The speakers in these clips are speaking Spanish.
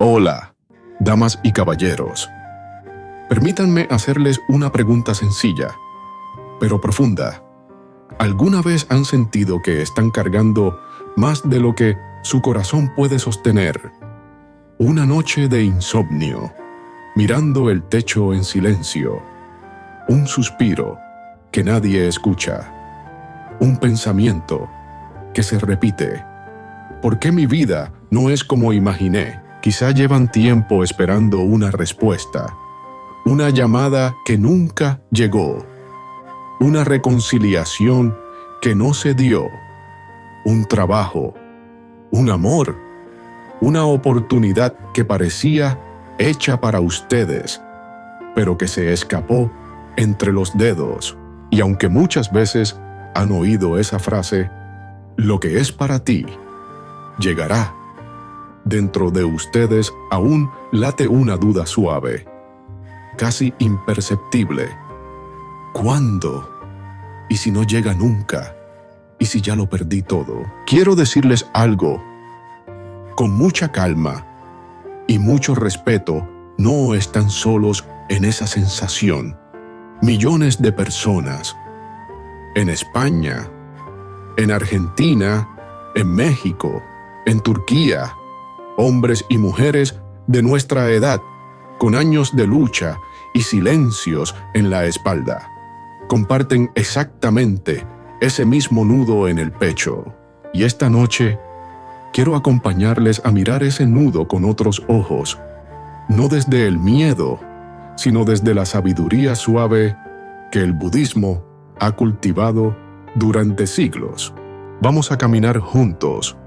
Hola, damas y caballeros. Permítanme hacerles una pregunta sencilla, pero profunda. ¿Alguna vez han sentido que están cargando más de lo que su corazón puede sostener? Una noche de insomnio, mirando el techo en silencio, un suspiro que nadie escucha, un pensamiento que se repite. ¿Por qué mi vida no es como imaginé? Quizá llevan tiempo esperando una respuesta, una llamada que nunca llegó, una reconciliación que no se dio, un trabajo, un amor, una oportunidad que parecía hecha para ustedes, pero que se escapó entre los dedos. Y aunque muchas veces han oído esa frase, lo que es para ti, llegará. Dentro de ustedes aún late una duda suave, casi imperceptible. ¿Cuándo? ¿Y si no llega nunca? ¿Y si ya lo perdí todo? Quiero decirles algo. Con mucha calma y mucho respeto, no están solos en esa sensación. Millones de personas, en España, en Argentina, en México, en Turquía, hombres y mujeres de nuestra edad, con años de lucha y silencios en la espalda, comparten exactamente ese mismo nudo en el pecho. Y esta noche, quiero acompañarles a mirar ese nudo con otros ojos, no desde el miedo, sino desde la sabiduría suave que el budismo ha cultivado durante siglos. Vamos a caminar juntos,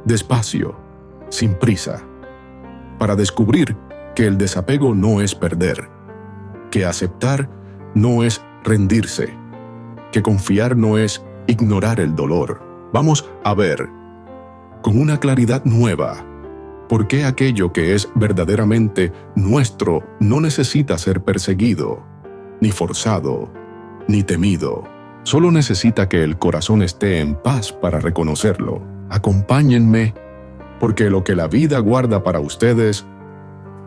despacio, sin prisa, para descubrir que el desapego no es perder, que aceptar no es rendirse, que confiar no es ignorar el dolor. Vamos a ver, con una claridad nueva, por qué aquello que es verdaderamente nuestro no necesita ser perseguido, ni forzado, ni temido. Solo necesita que el corazón esté en paz para reconocerlo. Acompáñenme, porque lo que la vida guarda para ustedes,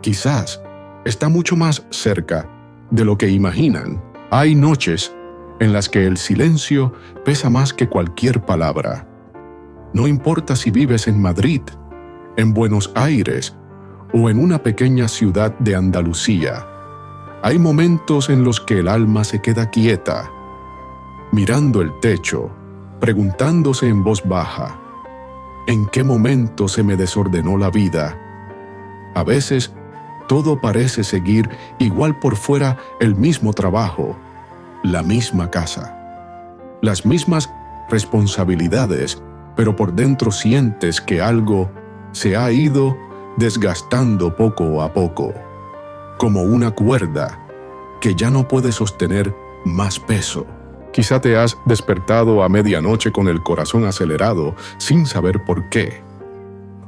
quizás, está mucho más cerca de lo que imaginan. Hay noches en las que el silencio pesa más que cualquier palabra. No importa si vives en Madrid, en Buenos Aires o en una pequeña ciudad de Andalucía. Hay momentos en los que el alma se queda quieta, mirando el techo, preguntándose en voz baja, ¿en qué momento se me desordenó la vida? A veces, todo parece seguir igual por fuera: el mismo trabajo, la misma casa, las mismas responsabilidades, pero por dentro sientes que algo se ha ido desgastando poco a poco, como una cuerda que ya no puede sostener más peso. Quizá te has despertado a medianoche con el corazón acelerado sin saber por qué.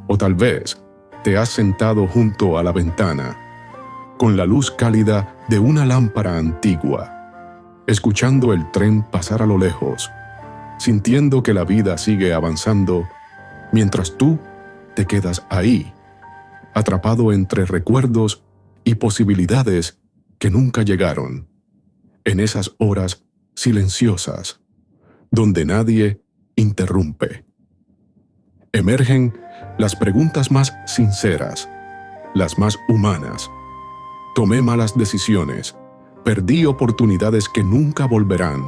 O tal vez te has sentado junto a la ventana, con la luz cálida de una lámpara antigua, escuchando el tren pasar a lo lejos, sintiendo que la vida sigue avanzando, mientras tú te quedas ahí, atrapado entre recuerdos y posibilidades que nunca llegaron, en esas horas silenciosas, donde nadie interrumpe. Emergen las preguntas más sinceras, las más humanas. Tomé malas decisiones, perdí oportunidades que nunca volverán.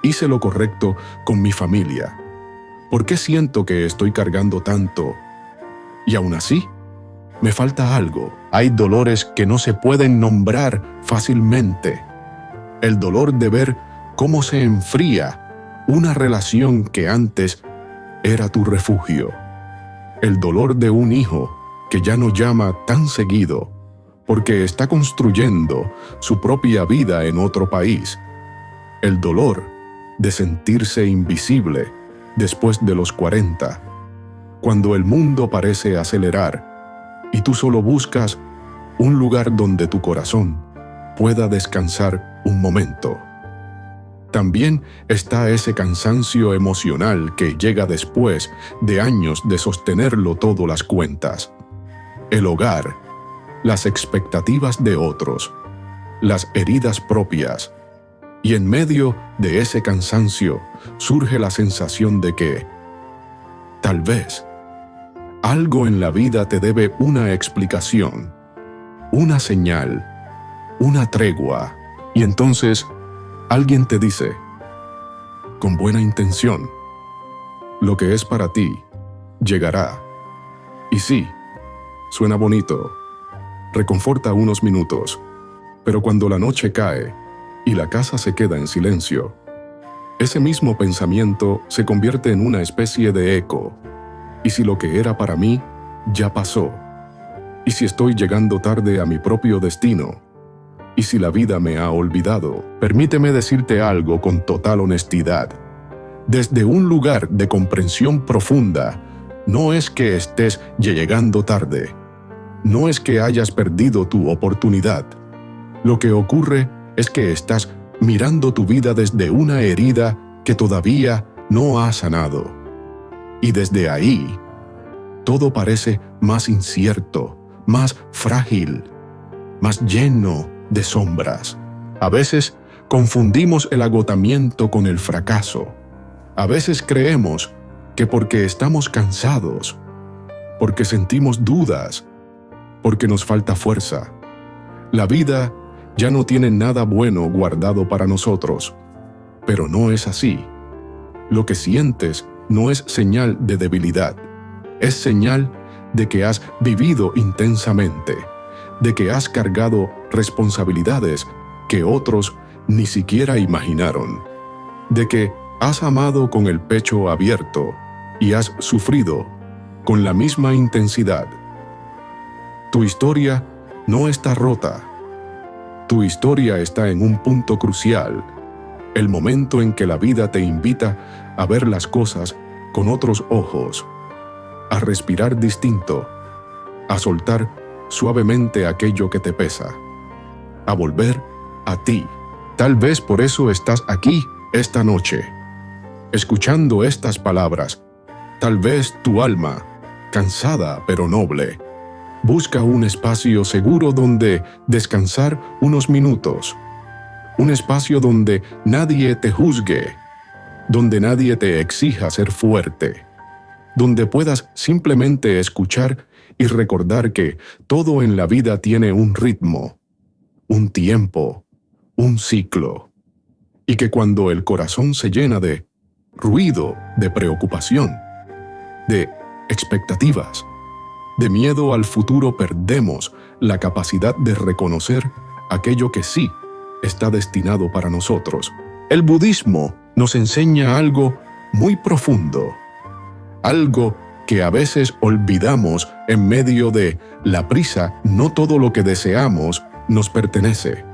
Hice lo correcto con mi familia. ¿Por qué siento que estoy cargando tanto? Y aún así, me falta algo. Hay dolores que no se pueden nombrar fácilmente. El dolor de ver cómo se enfría una relación que antes era tu refugio. El dolor de un hijo que ya no llama tan seguido porque está construyendo su propia vida en otro país. El dolor de sentirse invisible después de los 40, cuando el mundo parece acelerar y tú solo buscas un lugar donde tu corazón pueda descansar un momento. También está ese cansancio emocional que llega después de años de sostenerlo todo las cuentas. el hogar, las expectativas de otros, las heridas propias, y en medio de ese cansancio surge la sensación de que, tal vez, algo en la vida te debe una explicación, una señal, una tregua, y entonces alguien te dice, con buena intención, lo que es para ti llegará. Y sí, suena bonito, reconforta unos minutos, pero cuando la noche cae y la casa se queda en silencio, ese mismo pensamiento se convierte en una especie de eco. ¿Y si lo que era para mí ya pasó? ¿Y si estoy llegando tarde a mi propio destino? ¿Y si la vida me ha olvidado? Permíteme decirte algo con total honestidad. Desde un lugar de comprensión profunda, no es que estés llegando tarde. No es que hayas perdido tu oportunidad. Lo que ocurre es que estás mirando tu vida desde una herida que todavía no ha sanado. Y desde ahí, todo parece más incierto, más frágil, más lleno de sombras. A veces confundimos el agotamiento con el fracaso. A veces creemos que porque estamos cansados, porque sentimos dudas, porque nos falta fuerza, la vida ya no tiene nada bueno guardado para nosotros. Pero no es así. Lo que sientes no es señal de debilidad, es señal de que has vivido intensamente, de que has cargado responsabilidades que otros ni siquiera imaginaron, de que has amado con el pecho abierto y has sufrido con la misma intensidad. Tu historia no está rota. Tu historia está en un punto crucial, el momento en que la vida te invita a ver las cosas con otros ojos, a respirar distinto, a soltar suavemente aquello que te pesa, a volver a ti. Tal vez por eso estás aquí esta noche, escuchando estas palabras. Tal vez tu alma, cansada pero noble, busca un espacio seguro donde descansar unos minutos, un espacio donde nadie te juzgue, donde nadie te exija ser fuerte, donde puedas simplemente escuchar y recordar que todo en la vida tiene un ritmo, un tiempo, un ciclo, y que cuando el corazón se llena de ruido, de preocupación, de expectativas, de miedo al futuro, perdemos la capacidad de reconocer aquello que sí está destinado para nosotros. El budismo nos enseña algo muy profundo, algo que a veces olvidamos en medio de la prisa. No todo lo que deseamos nos pertenece,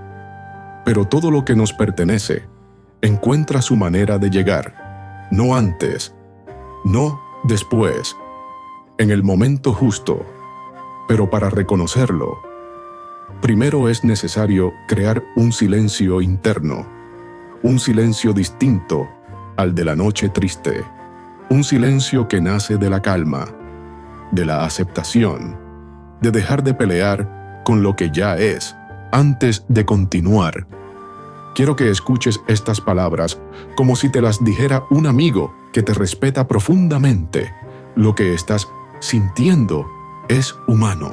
pero todo lo que nos pertenece encuentra su manera de llegar, no antes, no después, en el momento justo. Pero para reconocerlo, primero es necesario crear un silencio interno, un silencio distinto al de la noche triste, un silencio que nace de la calma, de la aceptación, de dejar de pelear con lo que ya es. Antes de continuar, quiero que escuches estas palabras como si te las dijera un amigo que te respeta profundamente. Lo que estás sintiendo es humano.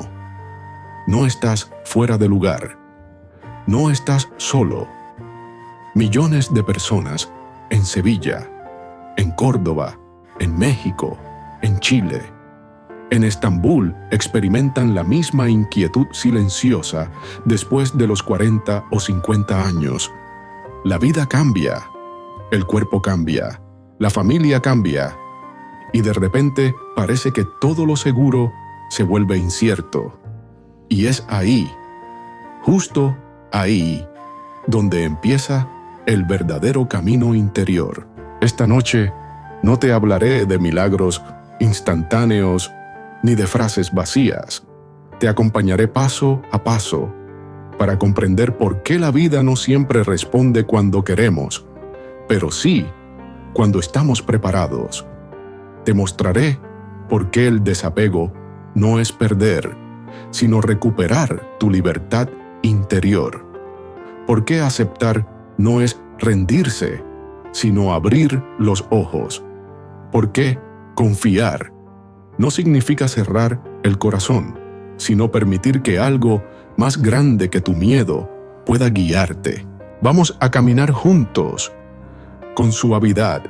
No estás fuera de lugar. No estás solo. Millones de personas en Sevilla, en Córdoba, en México, en Chile, en Estambul experimentan la misma inquietud silenciosa después de los 40 o 50 años. La vida cambia, el cuerpo cambia, la familia cambia, y de repente parece que todo lo seguro se vuelve incierto. Y es ahí, justo ahí, donde empieza el verdadero camino interior. Esta noche no te hablaré de milagros instantáneos ni de frases vacías. Te acompañaré paso a paso para comprender por qué la vida no siempre responde cuando queremos, pero sí cuando estamos preparados. Te mostraré por qué el desapego no es perder, sino recuperar tu libertad interior. ¿Por qué aceptar no es rendirse, sino abrir los ojos? ¿Por qué confiar no significa cerrar el corazón, sino permitir que algo más grande que tu miedo pueda guiarte? Vamos a caminar juntos, con suavidad,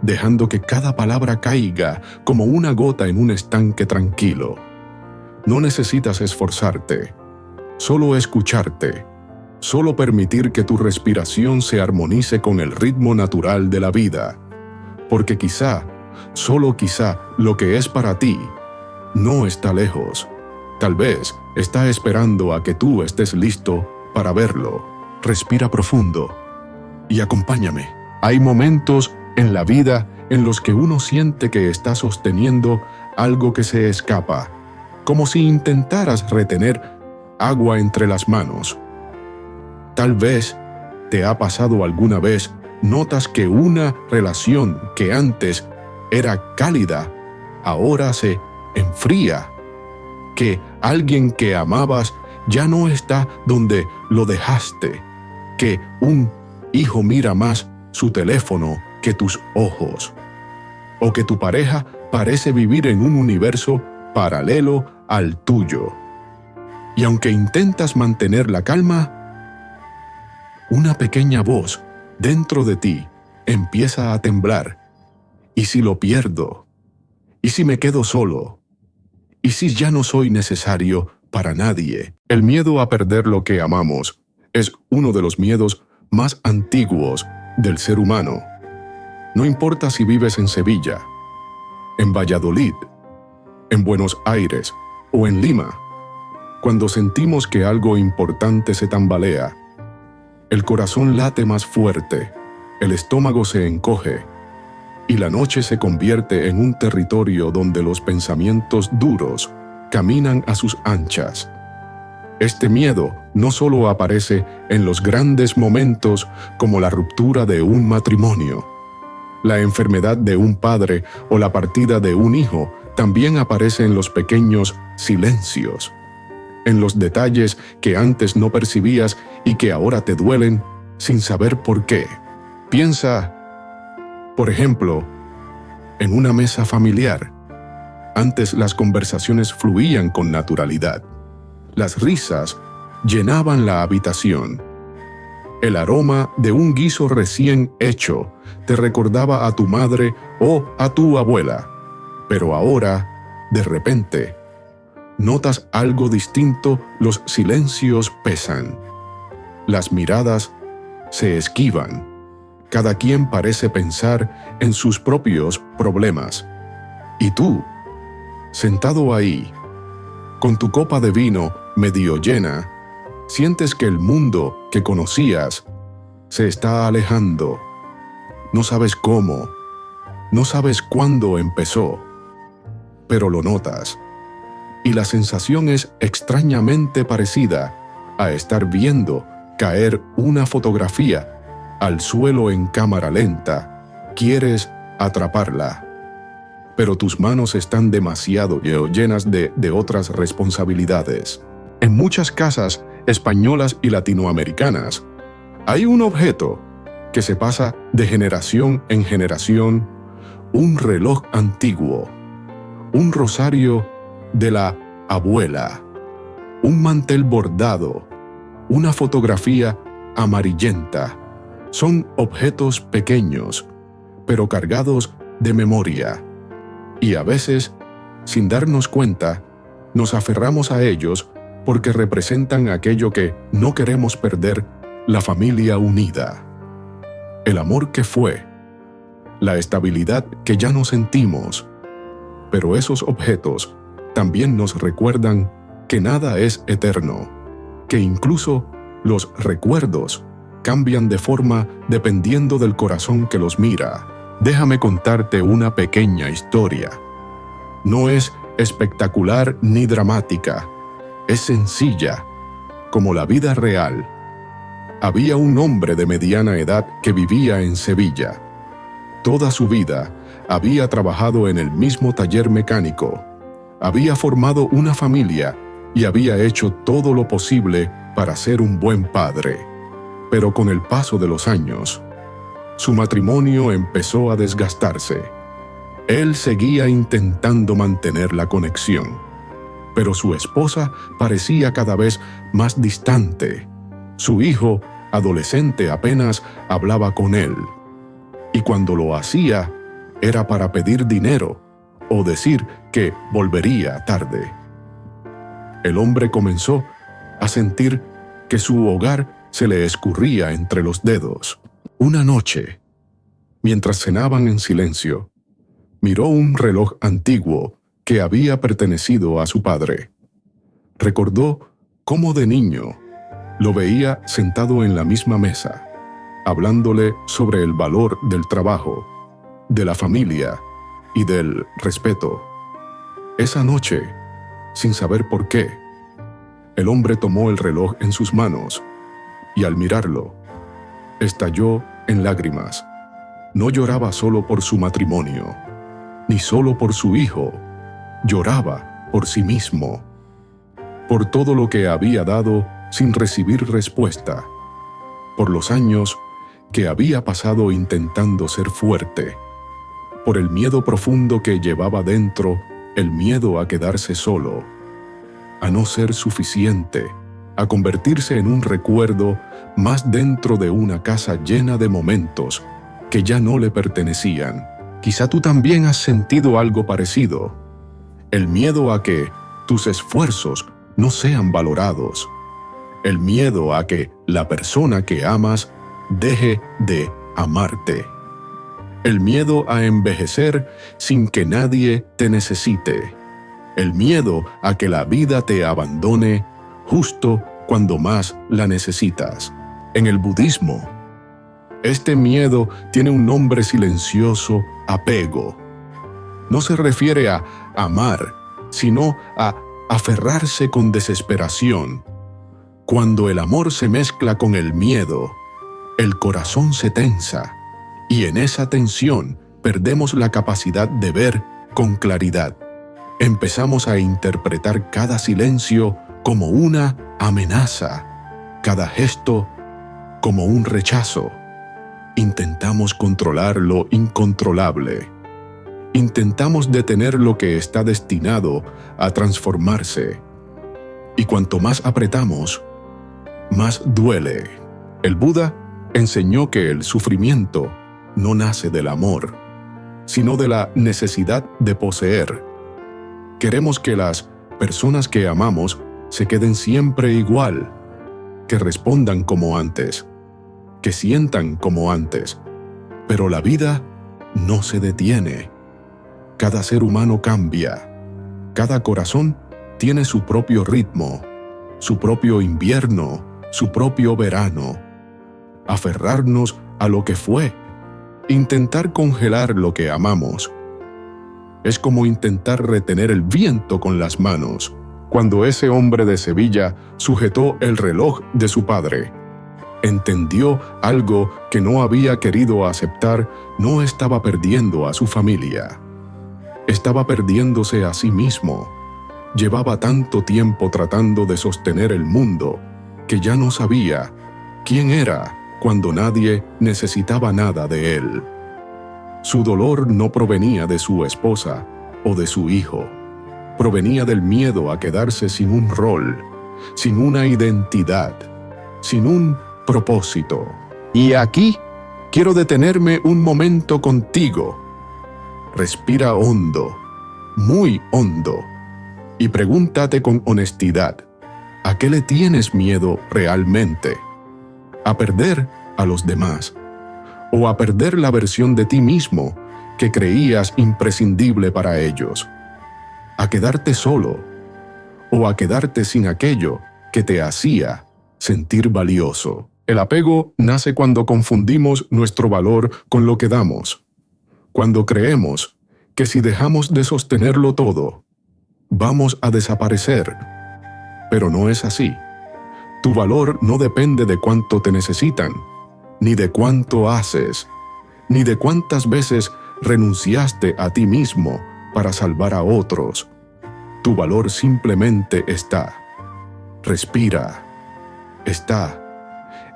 dejando que cada palabra caiga como una gota en un estanque tranquilo. No necesitas esforzarte, solo escucharte, solo permitir que tu respiración se armonice con el ritmo natural de la vida, porque quizá, solo quizá, lo que es para ti no está lejos. Tal vez está esperando a que tú estés listo para verlo. Respira profundo y acompáñame. Hay momentos en la vida en los que uno siente que está sosteniendo algo que se escapa, como si intentaras retener agua entre las manos. Tal vez te ha pasado alguna vez, notas que una relación que antes era cálida, ahora se enfría, que alguien que amabas ya no está donde lo dejaste, que un hijo mira más su teléfono que tus ojos, o que tu pareja parece vivir en un universo paralelo al tuyo. Y aunque intentas mantener la calma, una pequeña voz dentro de ti empieza a temblar. ¿Y si lo pierdo? ¿Y si me quedo solo? ¿Y si ya no soy necesario para nadie? El miedo a perder lo que amamos es uno de los miedos más antiguos del ser humano. No importa si vives en Sevilla, en Valladolid, en Buenos Aires o en Lima, cuando sentimos que algo importante se tambalea, el corazón late más fuerte, el estómago se encoge y la noche se convierte en un territorio donde los pensamientos duros caminan a sus anchas. Este miedo no solo aparece en los grandes momentos como la ruptura de un matrimonio, la enfermedad de un padre o la partida de un hijo, también aparece en los pequeños silencios, en los detalles que antes no percibías y que ahora te duelen sin saber por qué. Piensa, por ejemplo, en una mesa familiar. Antes las conversaciones fluían con naturalidad. Las risas llenaban la habitación. El aroma de un guiso recién hecho te recordaba a tu madre o a tu abuela. Pero ahora, de repente, notas algo distinto, los silencios pesan. Las miradas se esquivan. Cada quien parece pensar en sus propios problemas. Y tú, sentado ahí, con tu copa de vino medio llena, sientes que el mundo que conocías se está alejando. No sabes cómo, no sabes cuándo empezó, pero lo notas. Y la sensación es extrañamente parecida a estar viendo caer una fotografía al suelo en cámara lenta. Quieres atraparla, pero tus manos están demasiado llenas de otras responsabilidades. En muchas casas españolas y latinoamericanas hay un objeto que se pasa de generación en generación, un reloj antiguo, un rosario de la abuela, un mantel bordado, una fotografía amarillenta. Son objetos pequeños, pero cargados de memoria. Y a veces, sin darnos cuenta, nos aferramos a ellos porque representan aquello que no queremos perder, la familia unida, el amor que fue, la estabilidad que ya no sentimos. Pero esos objetos también nos recuerdan que nada es eterno, que incluso los recuerdos cambian de forma dependiendo del corazón que los mira. Déjame contarte una pequeña historia. No es espectacular ni dramática, es sencilla, como la vida real. Había un hombre de mediana edad que vivía en Sevilla. Toda su vida había trabajado en el mismo taller mecánico. Había formado una familia y había hecho todo lo posible para ser un buen padre. Pero con el paso de los años, su matrimonio empezó a desgastarse. Él seguía intentando mantener la conexión, pero su esposa parecía cada vez más distante. Su hijo, adolescente, apenas hablaba con él, y cuando lo hacía, era para pedir dinero o decir que volvería tarde. El hombre comenzó a sentir que su hogar se le escurría entre los dedos. Una noche, mientras cenaban en silencio, miró un reloj antiguo que había pertenecido a su padre. Recordó cómo de niño lo veía sentado en la misma mesa, hablándole sobre el valor del trabajo, de la familia y del respeto. Esa noche, sin saber por qué, el hombre tomó el reloj en sus manos y al mirarlo, estalló en lágrimas. No lloraba solo por su matrimonio, ni solo por su hijo, lloraba por sí mismo, por todo lo que había dado sin recibir respuesta, por los años que había pasado intentando ser fuerte, por el miedo profundo que llevaba dentro, el miedo a quedarse solo, a no ser suficiente, a convertirse en un recuerdo más dentro de una casa llena de momentos que ya no le pertenecían. Quizá tú también has sentido algo parecido. El miedo a que tus esfuerzos no sean valorados. El miedo a que la persona que amas deje de amarte. El miedo a envejecer sin que nadie te necesite. El miedo a que la vida te abandone justo cuando más la necesitas. En el budismo, este miedo tiene un nombre silencioso: apego. No se refiere a amar, sino a aferrarse con desesperación. Cuando el amor se mezcla con el miedo, el corazón se tensa, y en esa tensión perdemos la capacidad de ver con claridad. Empezamos a interpretar cada silencio como una amenaza, cada gesto como un rechazo. Intentamos controlar lo incontrolable. Intentamos detener lo que está destinado a transformarse. Y cuanto más apretamos, más duele. El Buda enseñó que el sufrimiento no nace del amor, sino de la necesidad de poseer. Queremos que las personas que amamos se queden siempre igual, que respondan como antes, que sientan como antes. Pero la vida no se detiene. Cada ser humano cambia. Cada corazón tiene su propio ritmo, su propio invierno, su propio verano. Aferrarnos a lo que fue, intentar congelar lo que amamos, es como intentar retener el viento con las manos. Cuando ese hombre de Sevilla sujetó el reloj de su padre, entendió algo que no había querido aceptar. No estaba perdiendo a su familia, estaba perdiéndose a sí mismo. Llevaba tanto tiempo tratando de sostener el mundo que ya no sabía quién era cuando nadie necesitaba nada de él. Su dolor no provenía de su esposa o de su hijo, provenía del miedo a quedarse sin un rol, sin una identidad, sin un propósito. Y aquí quiero detenerme un momento contigo. Respira hondo, muy hondo, y pregúntate con honestidad, ¿a qué le tienes miedo realmente? ¿A perder a los demás? ¿O a perder la versión de ti mismo que creías imprescindible para ellos? ¿A quedarte solo? ¿O a quedarte sin aquello que te hacía sentir valioso? El apego nace cuando confundimos nuestro valor con lo que damos. Cuando creemos que si dejamos de sostenerlo todo, vamos a desaparecer. Pero no es así. Tu valor no depende de cuánto te necesitan, ni de cuánto haces, ni de cuántas veces renunciaste a ti mismo para salvar a otros. Tu valor simplemente está. respira, está.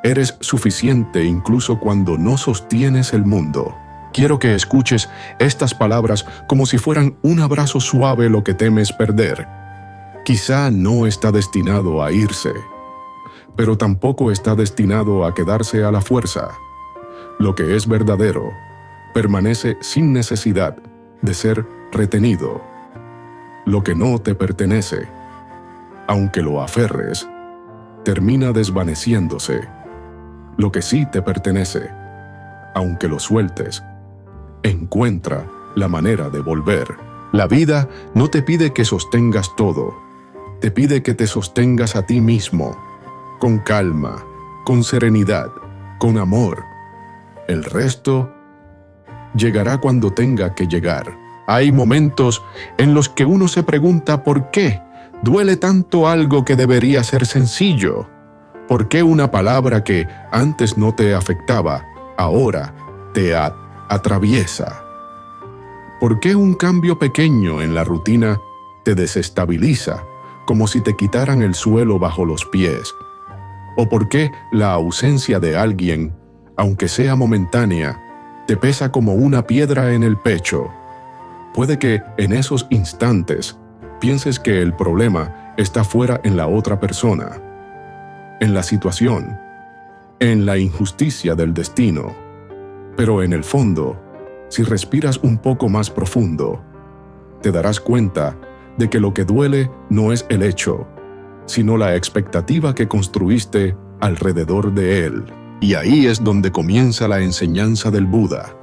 Eres suficiente incluso cuando no sostienes el mundo. Quiero que escuches estas palabras como si fueran un abrazo suave lo que temes perder. Quizá no está destinado a irse, pero tampoco está destinado a quedarse a la fuerza. Lo que es verdadero permanece sin necesidad de ser retenido. Lo que no te pertenece, aunque lo aferres, termina desvaneciéndose. Lo que sí te pertenece, aunque lo sueltes, encuentra la manera de volver. La vida no te pide que sostengas todo, te pide que te sostengas a ti mismo, con calma, con serenidad, con amor. El resto llegará cuando tenga que llegar. Hay momentos en los que uno se pregunta por qué duele tanto algo que debería ser sencillo. ¿Por qué una palabra que antes no te afectaba, ahora te atraviesa? ¿Por qué un cambio pequeño en la rutina te desestabiliza, como si te quitaran el suelo bajo los pies? ¿O por qué la ausencia de alguien, aunque sea momentánea, te pesa como una piedra en el pecho? Puede que en esos instantes pienses que el problema está fuera en la otra persona, en la situación, en la injusticia del destino. Pero en el fondo, si respiras un poco más profundo, te darás cuenta de que lo que duele no es el hecho, sino la expectativa que construiste alrededor de él. Y ahí es donde comienza la enseñanza del Buda.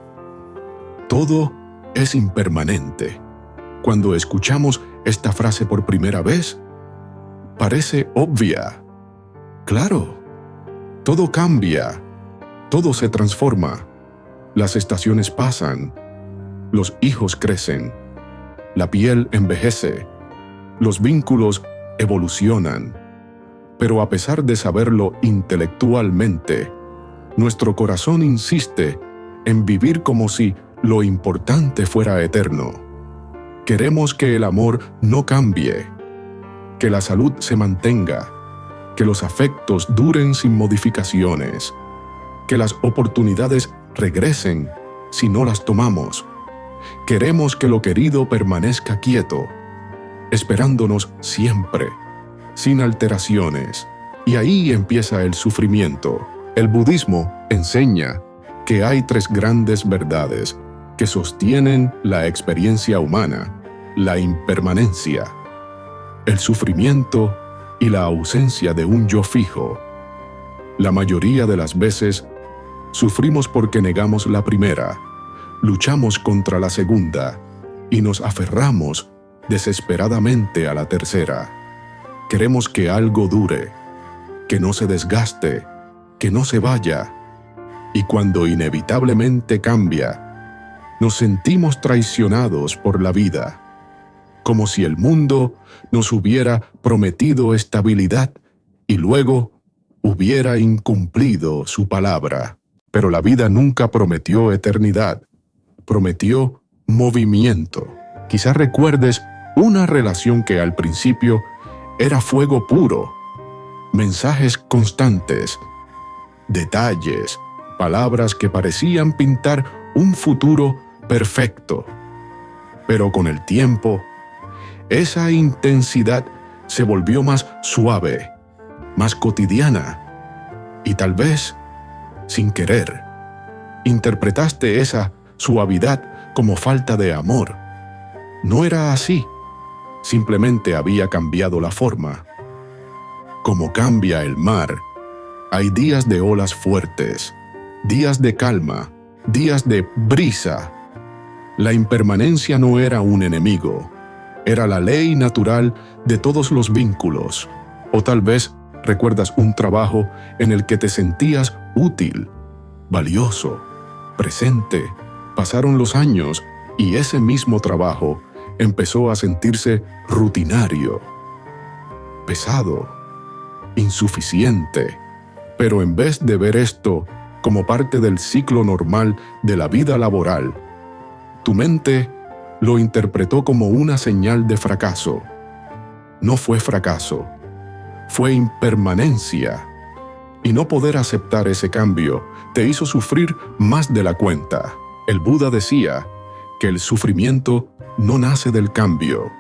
Todo es impermanente. Cuando escuchamos esta frase por primera vez, parece obvia. Claro, todo cambia, todo se transforma. Las estaciones pasan, los hijos crecen, la piel envejece, los vínculos evolucionan. Pero a pesar de saberlo intelectualmente, nuestro corazón insiste en vivir como si lo importante fuera eterno. Queremos que el amor no cambie, que la salud se mantenga, que los afectos duren sin modificaciones, que las oportunidades regresen si no las tomamos. Queremos que lo querido permanezca quieto, esperándonos siempre, sin alteraciones. Y ahí empieza el sufrimiento. El budismo enseña que hay tres grandes verdades que sostienen la experiencia humana: la impermanencia, el sufrimiento y la ausencia de un yo fijo. La mayoría de las veces sufrimos porque negamos la primera, luchamos contra la segunda y nos aferramos desesperadamente a la tercera. Queremos que algo dure, que no se desgaste, que no se vaya. Y cuando inevitablemente cambia, nos sentimos traicionados por la vida, como si el mundo nos hubiera prometido estabilidad y luego hubiera incumplido su palabra. Pero la vida nunca prometió eternidad, prometió movimiento. Quizás recuerdes una relación que al principio era fuego puro, mensajes constantes, detalles, palabras que parecían pintar un futuro perfecto. Pero con el tiempo, esa intensidad se volvió más suave, más cotidiana, y tal vez, sin querer, interpretaste esa suavidad como falta de amor. No era así, simplemente había cambiado la forma. Como cambia el mar, hay días de olas fuertes, días de calma, días de brisa. La impermanencia no era un enemigo, era la ley natural de todos los vínculos. O tal vez recuerdas un trabajo en el que te sentías útil, valioso, presente. Pasaron los años y ese mismo trabajo empezó a sentirse rutinario, pesado, insuficiente. Pero en vez de ver esto como parte del ciclo normal de la vida laboral, tu mente lo interpretó como una señal de fracaso. No fue fracaso, fue impermanencia. Y no poder aceptar ese cambio te hizo sufrir más de la cuenta. El Buda decía que el sufrimiento no nace del cambio,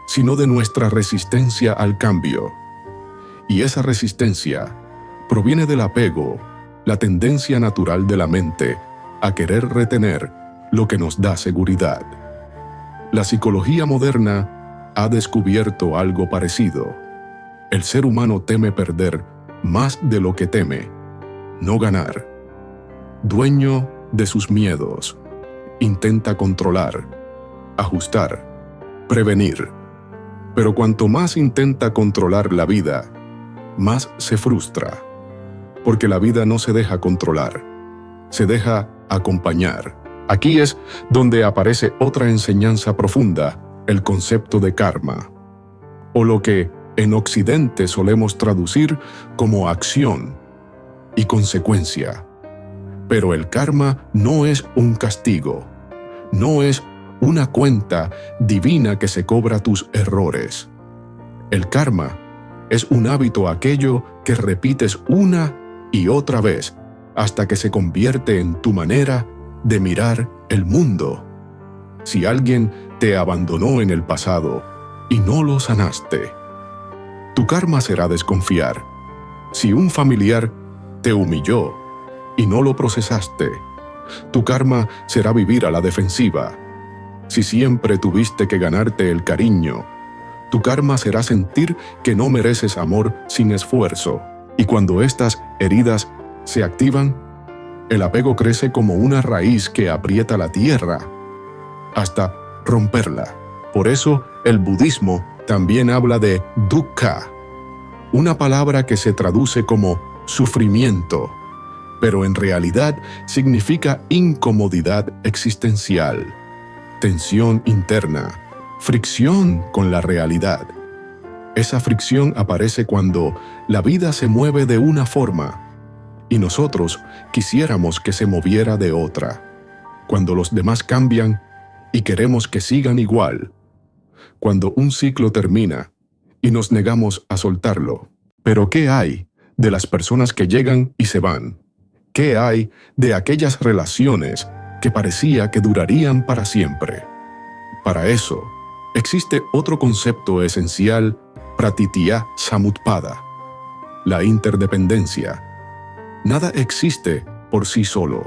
sino de nuestra resistencia al cambio. Y esa resistencia proviene del apego, la tendencia natural de la mente a querer retener lo que nos da seguridad. La psicología moderna ha descubierto algo parecido. El ser humano teme perder más de lo que teme, no ganar. Dueño de sus miedos, intenta controlar, ajustar, prevenir. Pero cuanto más intenta controlar la vida, más se frustra, porque la vida no se deja controlar, se deja acompañar. Aquí es donde aparece otra enseñanza profunda, el concepto de karma, o lo que en Occidente solemos traducir como acción y consecuencia. Pero el karma no es un castigo, no es una cuenta divina que se cobra tus errores. El karma es un hábito aquello que repites una y otra vez hasta que se convierte en tu manera de mirar el mundo. Si alguien te abandonó en el pasado y no lo sanaste, tu karma será desconfiar. Si un familiar te humilló y no lo procesaste, tu karma será vivir a la defensiva. Si siempre tuviste que ganarte el cariño, tu karma será sentir que no mereces amor sin esfuerzo. Y cuando estas heridas se activan, el apego crece como una raíz que aprieta la tierra hasta romperla. Por eso el budismo también habla de dukkha, una palabra que se traduce como sufrimiento, pero en realidad significa incomodidad existencial, tensión interna, fricción con la realidad. Esa fricción aparece cuando la vida se mueve de una forma y nosotros quisiéramos que se moviera de otra, cuando los demás cambian y queremos que sigan igual, cuando un ciclo termina y nos negamos a soltarlo. Pero ¿qué hay de las personas que llegan y se van? ¿Qué hay de aquellas relaciones que parecía que durarían para siempre? Para eso, existe otro concepto esencial, pratitya samutpada, la interdependencia. Nada existe por sí solo.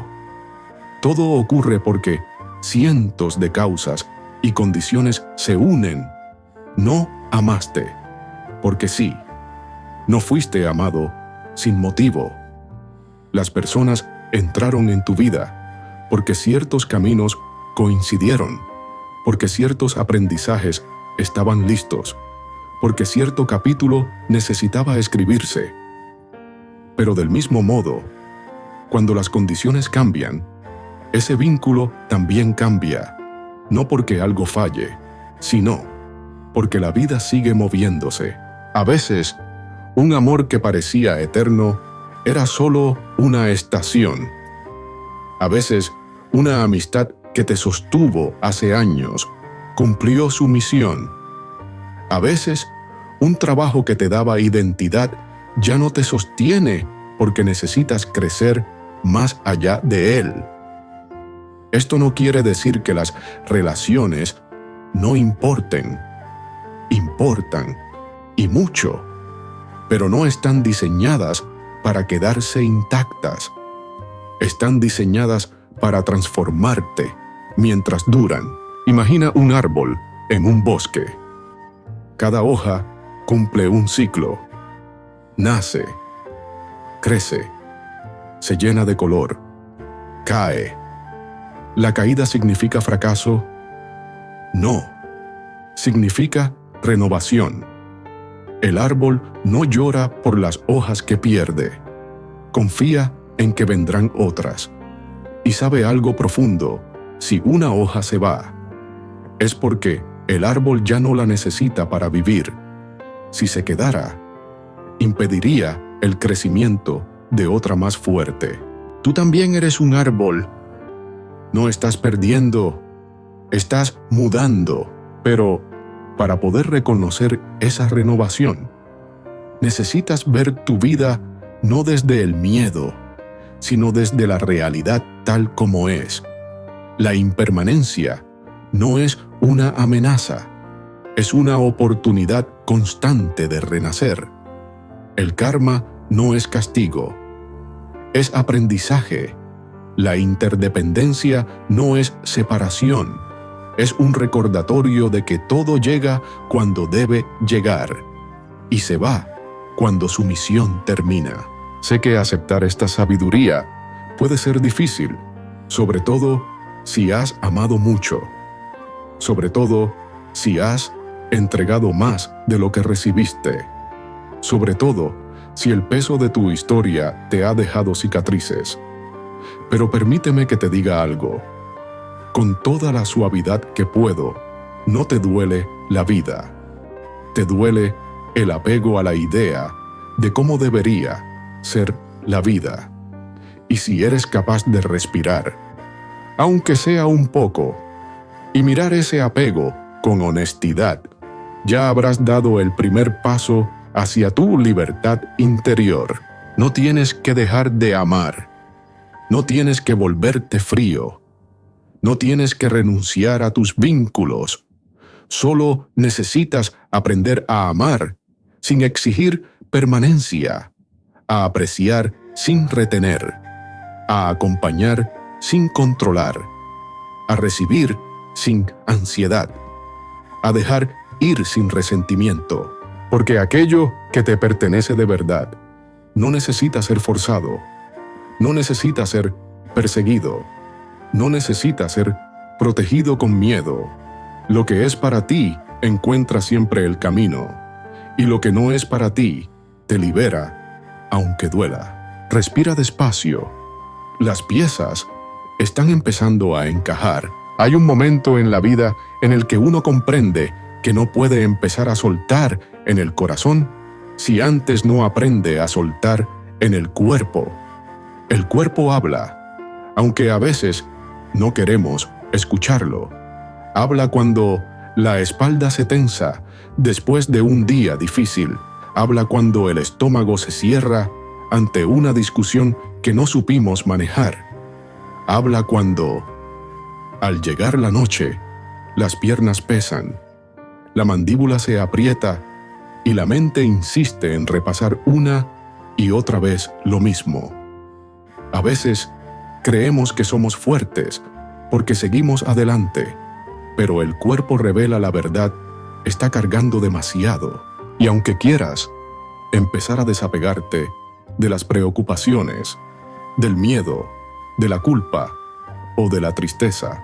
Todo ocurre porque cientos de causas y condiciones se unen. No amaste, porque sí. No fuiste amado sin motivo. Las personas entraron en tu vida porque ciertos caminos coincidieron, porque ciertos aprendizajes estaban listos, porque cierto capítulo necesitaba escribirse. Pero del mismo modo, cuando las condiciones cambian, ese vínculo también cambia, no porque algo falle, sino porque la vida sigue moviéndose. A veces, un amor que parecía eterno era solo una estación. A veces, una amistad que te sostuvo hace años cumplió su misión. A veces, un trabajo que te daba identidad ya no te sostiene porque necesitas crecer más allá de él. Esto no quiere decir que las relaciones no importen. Importan, y mucho, pero no están diseñadas para quedarse intactas. Están diseñadas para transformarte mientras duran. Imagina un árbol en un bosque. Cada hoja cumple un ciclo. Nace, crece, se llena de color, cae. ¿La caída significa fracaso? No, significa renovación. El árbol no llora por las hojas que pierde. Confía en que vendrán otras. Y sabe algo profundo: si una hoja se va, es porque el árbol ya no la necesita para vivir. Si se quedara, impediría el crecimiento de otra más fuerte. Tú también eres un árbol. No estás perdiendo, estás mudando. Pero para poder reconocer esa renovación, Necesitas ver tu vida no desde el miedo, sino desde la realidad tal como es. La impermanencia no es una amenaza, es una oportunidad constante de renacer. El karma no es castigo, es aprendizaje. La interdependencia no es separación, es un recordatorio de que todo llega cuando debe llegar y se va cuando su misión termina. Sé que aceptar esta sabiduría puede ser difícil, sobre todo si has amado mucho, sobre todo si has entregado más de lo que recibiste, sobre todo si el peso de tu historia te ha dejado cicatrices. Pero permíteme que te diga algo. Con toda la suavidad que puedo, no te duele la vida. Te duele el apego a la idea de cómo debería ser la vida. Y si eres capaz de respirar, aunque sea un poco, y mirar ese apego con honestidad, ya habrás dado el primer paso hacia tu libertad interior. No tienes que dejar de amar. No tienes que volverte frío. No tienes que renunciar a tus vínculos. Solo necesitas aprender a amar sin exigir permanencia, a apreciar sin retener, a acompañar sin controlar, a recibir sin ansiedad, a dejar ir sin resentimiento, porque aquello que te pertenece de verdad no necesita ser forzado, no necesita ser perseguido, no necesita ser protegido con miedo. Lo que es para ti encuentra siempre el camino, y lo que no es para ti te libera, aunque duela. Respira despacio. Las piezas están empezando a encajar. Hay un momento en la vida en el que uno comprende que no puede empezar a soltar en el corazón si antes no aprende a soltar en el cuerpo. El cuerpo habla, aunque a veces no queremos escucharlo. Habla cuando la espalda se tensa después de un día difícil. Habla cuando el estómago se cierra ante una discusión que no supimos manejar. Habla cuando, al llegar la noche, las piernas pesan, la mandíbula se aprieta y la mente insiste en repasar una y otra vez lo mismo. A veces creemos que somos fuertes porque seguimos adelante, pero el cuerpo revela la verdad, está cargando demasiado. Y aunque quieras empezar a desapegarte de las preocupaciones, del miedo, de la culpa o de la tristeza,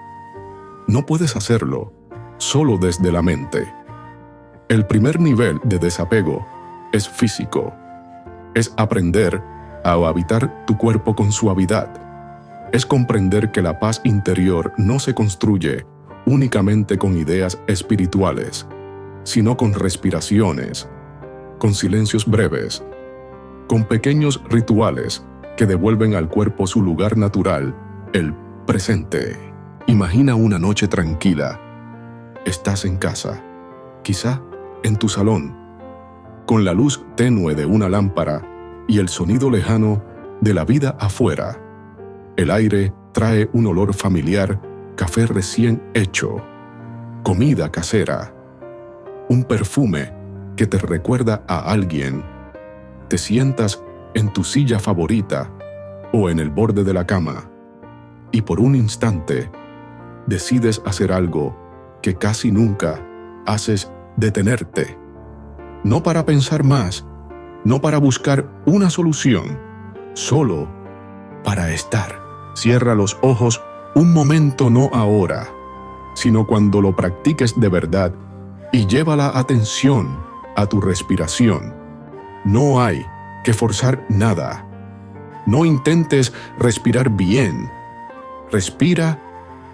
no puedes hacerlo solo desde la mente. El primer nivel de desapego es físico. Es aprender a habitar tu cuerpo con suavidad. Es comprender que la paz interior no se construye únicamente con ideas espirituales, sino con respiraciones, con silencios breves, con pequeños rituales que devuelven al cuerpo su lugar natural, el presente. Imagina una noche tranquila. Estás en casa, quizá en tu salón, con la luz tenue de una lámpara y el sonido lejano de la vida afuera. El aire trae un olor familiar, café recién hecho, comida casera, un perfume que te recuerda a alguien. Te sientas en tu silla favorita o en el borde de la cama y por un instante decides hacer algo que casi nunca haces: detenerte. No para pensar más, no para buscar una solución, solo para estar. Cierra los ojos un momento, no ahora, sino cuando lo practiques de verdad, y lleva la atención a tu respiración. No hay que forzar nada. No intentes respirar bien. Respira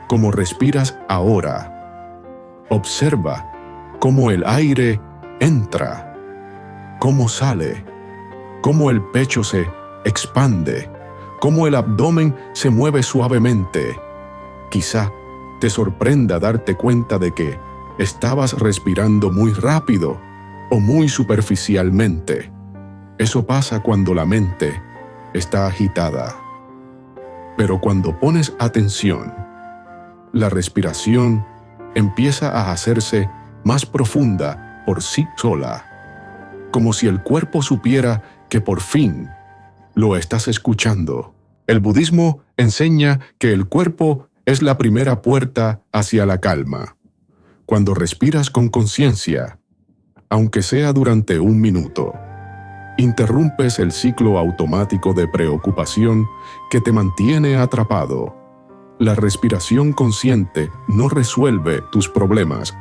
como respiras ahora. Observa cómo el aire entra, cómo sale, cómo el pecho se expande, cómo el abdomen se mueve suavemente. Quizá te sorprenda darte cuenta de que estabas respirando muy rápido o muy superficialmente. Eso pasa cuando la mente está agitada. Pero cuando pones atención, la respiración empieza a hacerse más profunda por sí sola, como si el cuerpo supiera que por fin lo estás escuchando. El budismo enseña que el cuerpo es la primera puerta hacia la calma. Cuando respiras con conciencia, aunque sea durante un minuto, interrumpes el ciclo automático de preocupación que te mantiene atrapado. La respiración consciente no resuelve tus problemas,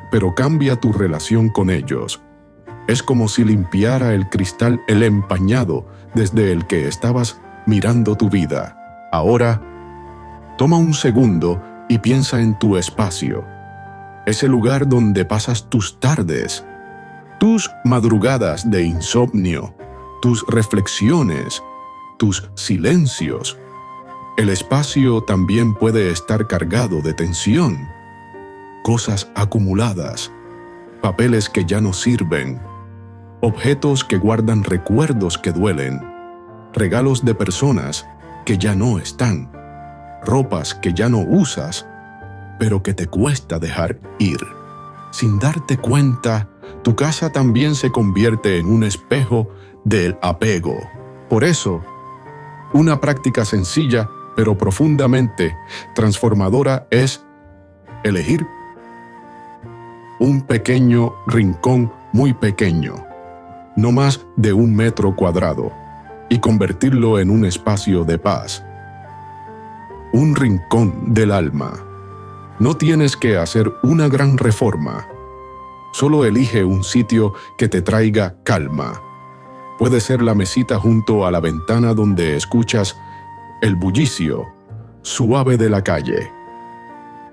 pero cambia tu relación con ellos. Es como si limpiara el cristal empañado desde el que estabas mirando tu vida. Ahora, toma un segundo y piensa en tu espacio, ese lugar donde pasas tus tardes, tus madrugadas de insomnio, tus reflexiones, tus silencios. El espacio también puede estar cargado de tensión, cosas acumuladas, papeles que ya no sirven, objetos que guardan recuerdos que duelen, regalos de personas que ya no están, ropas que ya no usas, pero que te cuesta dejar ir. Sin darte cuenta, tu casa también se convierte en un espejo del apego. Por eso, una práctica sencilla pero profundamente transformadora es elegir un pequeño rincón muy pequeño, no más de 1 metro cuadrado, y convertirlo en un espacio de paz. Un rincón del alma. No tienes que hacer una gran reforma. Solo elige un sitio que te traiga calma. Puede ser la mesita junto a la ventana donde escuchas el bullicio suave de la calle.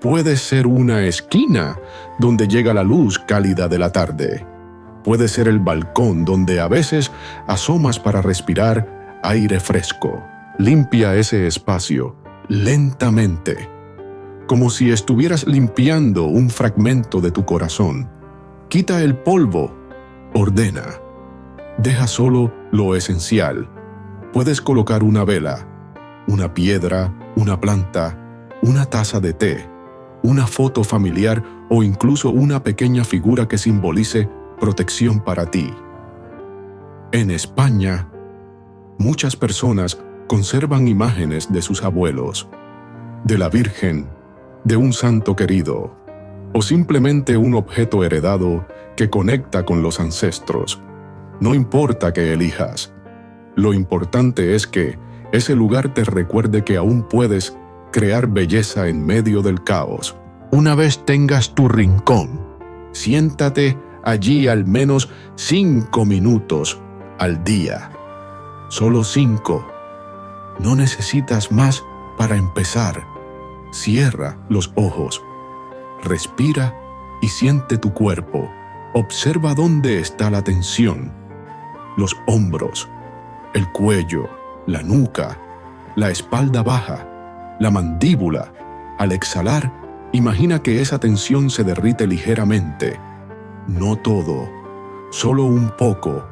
Puede ser una esquina donde llega la luz cálida de la tarde. Puede ser el balcón donde a veces asomas para respirar aire fresco. Limpia ese espacio lentamente, como si estuvieras limpiando un fragmento de tu corazón. Quita el polvo, ordena. Deja solo lo esencial. Puedes colocar una vela, una piedra, una planta, una taza de té, una foto familiar o incluso una pequeña figura que simbolice protección para ti. En España, muchas personas conservan imágenes de sus abuelos, de la Virgen, de un santo querido, o simplemente un objeto heredado que conecta con los ancestros. No importa que elijas. Lo importante es que ese lugar te recuerde que aún puedes crear belleza en medio del caos. Una vez tengas tu rincón, siéntate allí al menos 5 minutos al día. Solo 5. No necesitas más para empezar. Cierra los ojos. Respira y siente tu cuerpo. Observa dónde está la tensión. Los hombros, el cuello, la nuca, la espalda baja, la mandíbula. Al exhalar, imagina que esa tensión se derrite ligeramente. No todo, solo un poco,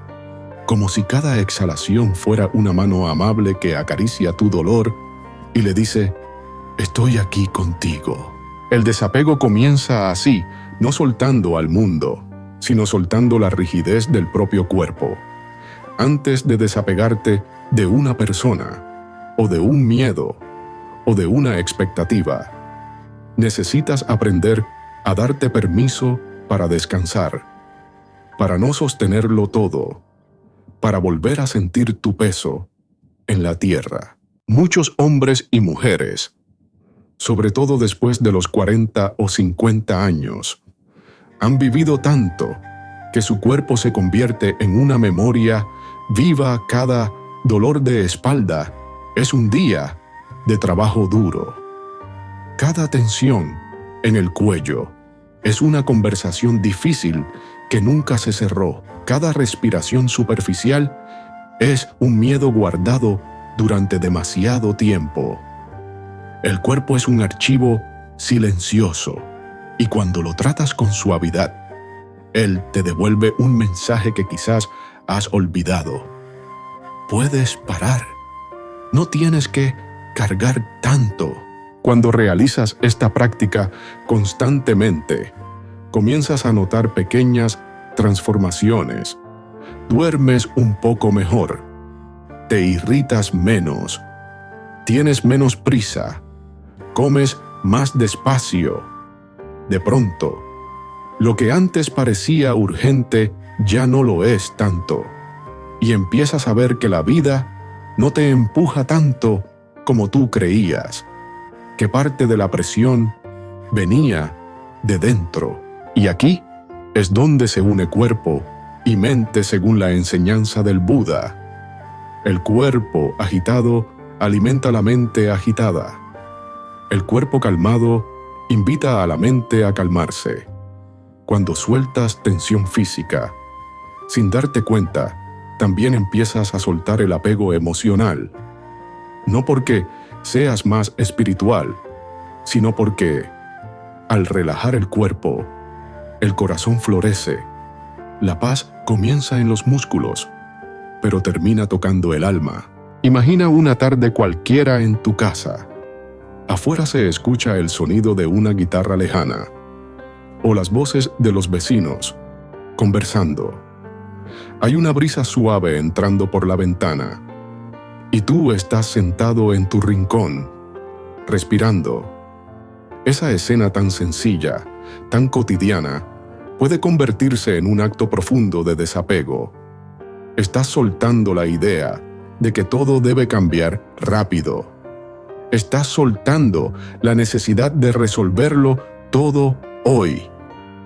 como si cada exhalación fuera una mano amable que acaricia tu dolor y le dice: estoy aquí contigo. El desapego comienza así, no soltando al mundo, sino soltando la rigidez del propio cuerpo. Antes de desapegarte de una persona, o de un miedo, o de una expectativa, necesitas aprender a darte permiso para descansar, para no sostenerlo todo, para volver a sentir tu peso en la tierra. Muchos hombres y mujeres, sobre todo después de los 40 o 50 años, han vivido tanto que su cuerpo se convierte en una memoria viva. Cada dolor de espalda es un día de trabajo duro. Cada tensión en el cuello es una conversación difícil que nunca se cerró. Cada respiración superficial es un miedo guardado durante demasiado tiempo. El cuerpo es un archivo silencioso, y cuando lo tratas con suavidad, él te devuelve un mensaje que quizás has olvidado. puedes parar. No tienes que cargar tanto. Cuando realizas esta práctica constantemente, comienzas a notar pequeñas transformaciones. Duermes un poco mejor. Te irritas menos. Tienes menos prisa. Comes más despacio. De pronto, lo que antes parecía urgente ya no lo es tanto. Y empiezas a ver que la vida no te empuja tanto como tú creías, que parte de la presión venía de dentro. Y aquí es donde se une cuerpo y mente según la enseñanza del Buda. El cuerpo agitado alimenta la mente agitada. El cuerpo calmado invita a la mente a calmarse. Cuando sueltas tensión física, sin darte cuenta, también empiezas a soltar el apego emocional. No porque seas más espiritual, sino porque, al relajar el cuerpo, el corazón florece. La paz comienza en los músculos, pero termina tocando el alma. Imagina una tarde cualquiera en tu casa. Afuera se escucha el sonido de una guitarra lejana, o las voces de los vecinos, conversando. Hay una brisa suave entrando por la ventana, y tú estás sentado en tu rincón, respirando. Esa escena tan sencilla, tan cotidiana, puede convertirse en un acto profundo de desapego. Estás soltando la idea de que todo debe cambiar rápido. Estás soltando la necesidad de resolverlo todo hoy.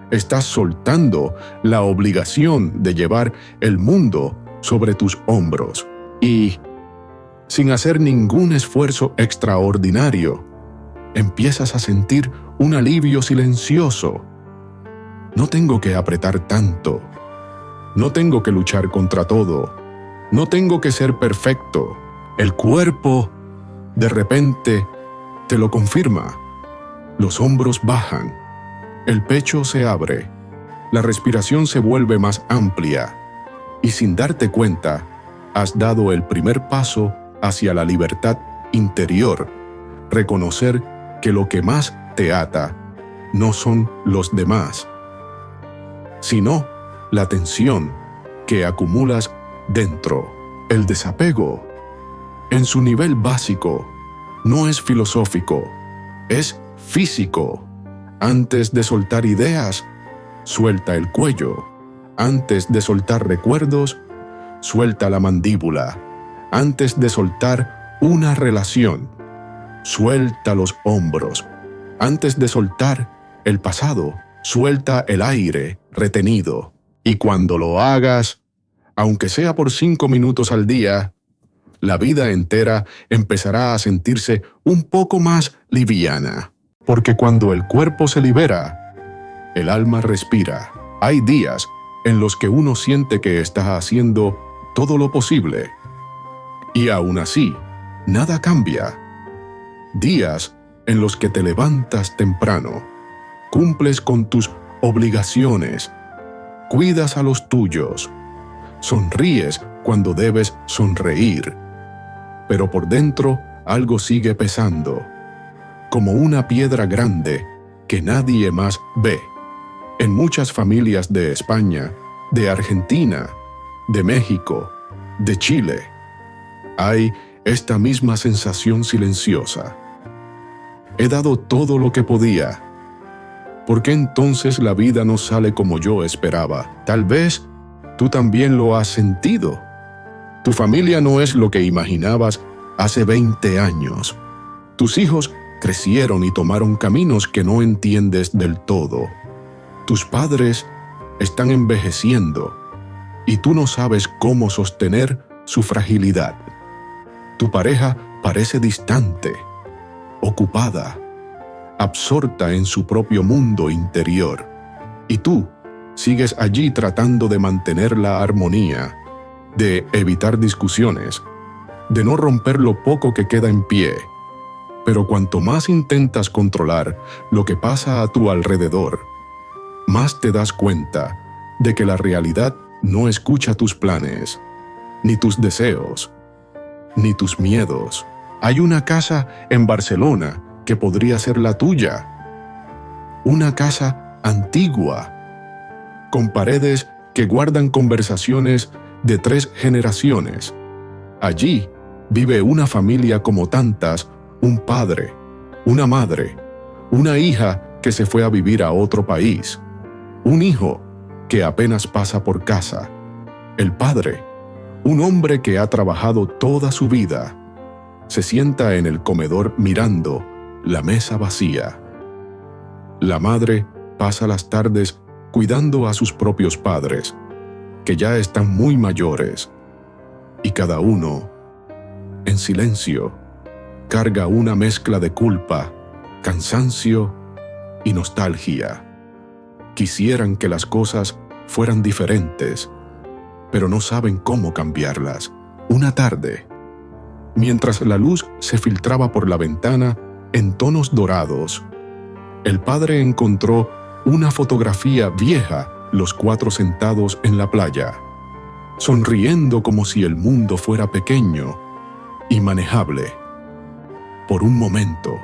Estás soltando la obligación de llevar el mundo sobre tus hombros. Y, sin hacer ningún esfuerzo extraordinario, empiezas a sentir un alivio silencioso. No tengo que apretar tanto. No tengo que luchar contra todo. No tengo que ser perfecto. El cuerpo, de repente, te lo confirma. Los hombros bajan. El pecho se abre, la respiración se vuelve más amplia y sin darte cuenta, has dado el primer paso hacia la libertad interior, reconocer que lo que más te ata no son los demás, sino la tensión que acumulas dentro. El desapego, en su nivel básico, no es filosófico, es físico. Antes de soltar ideas, suelta el cuello. Antes de soltar recuerdos, suelta la mandíbula. Antes de soltar una relación, suelta los hombros. Antes de soltar el pasado, suelta el aire retenido. Y cuando lo hagas, aunque sea por 5 minutos al día, la vida entera empezará a sentirse un poco más liviana. Porque cuando el cuerpo se libera, el alma respira. Hay días en los que uno siente que está haciendo todo lo posible. Y aún así, nada cambia. Días en los que te levantas temprano, cumples con tus obligaciones, cuidas a los tuyos, sonríes cuando debes sonreír. Pero por dentro algo sigue pesando, como una piedra grande que nadie más ve. En muchas familias de España, de Argentina, de México, de Chile, hay esta misma sensación silenciosa. He dado todo lo que podía. ¿Por qué entonces la vida no sale como yo esperaba? Tal vez tú también lo has sentido. Tu familia no es lo que imaginabas hace 20 años. Tus hijos crecieron y tomaron caminos que no entiendes del todo. Tus padres están envejeciendo y tú no sabes cómo sostener su fragilidad. Tu pareja parece distante, ocupada, absorta en su propio mundo interior, y tú sigues allí tratando de mantener la armonía, de evitar discusiones, de no romper lo poco que queda en pie. Pero cuanto más intentas controlar lo que pasa a tu alrededor, más te das cuenta de que la realidad no escucha tus planes, ni tus deseos, ni tus miedos. Hay una casa en Barcelona que podría ser la tuya. Una casa antigua, con paredes que guardan conversaciones de 3 generaciones. Allí vive una familia como tantas, un padre, una madre, una hija que se fue a vivir a otro país, un hijo que apenas pasa por casa, el padre, un hombre que ha trabajado toda su vida, se sienta en el comedor mirando la mesa vacía. La madre pasa las tardes cuidando a sus propios padres, que ya están muy mayores, y cada uno, en silencio, carga una mezcla de culpa, cansancio y nostalgia. Quisieran que las cosas fueran diferentes, pero no saben cómo cambiarlas. Una tarde, mientras la luz se filtraba por la ventana en tonos dorados, el padre encontró una fotografía vieja, los 4 sentados en la playa, sonriendo como si el mundo fuera pequeño y manejable. Por un momento,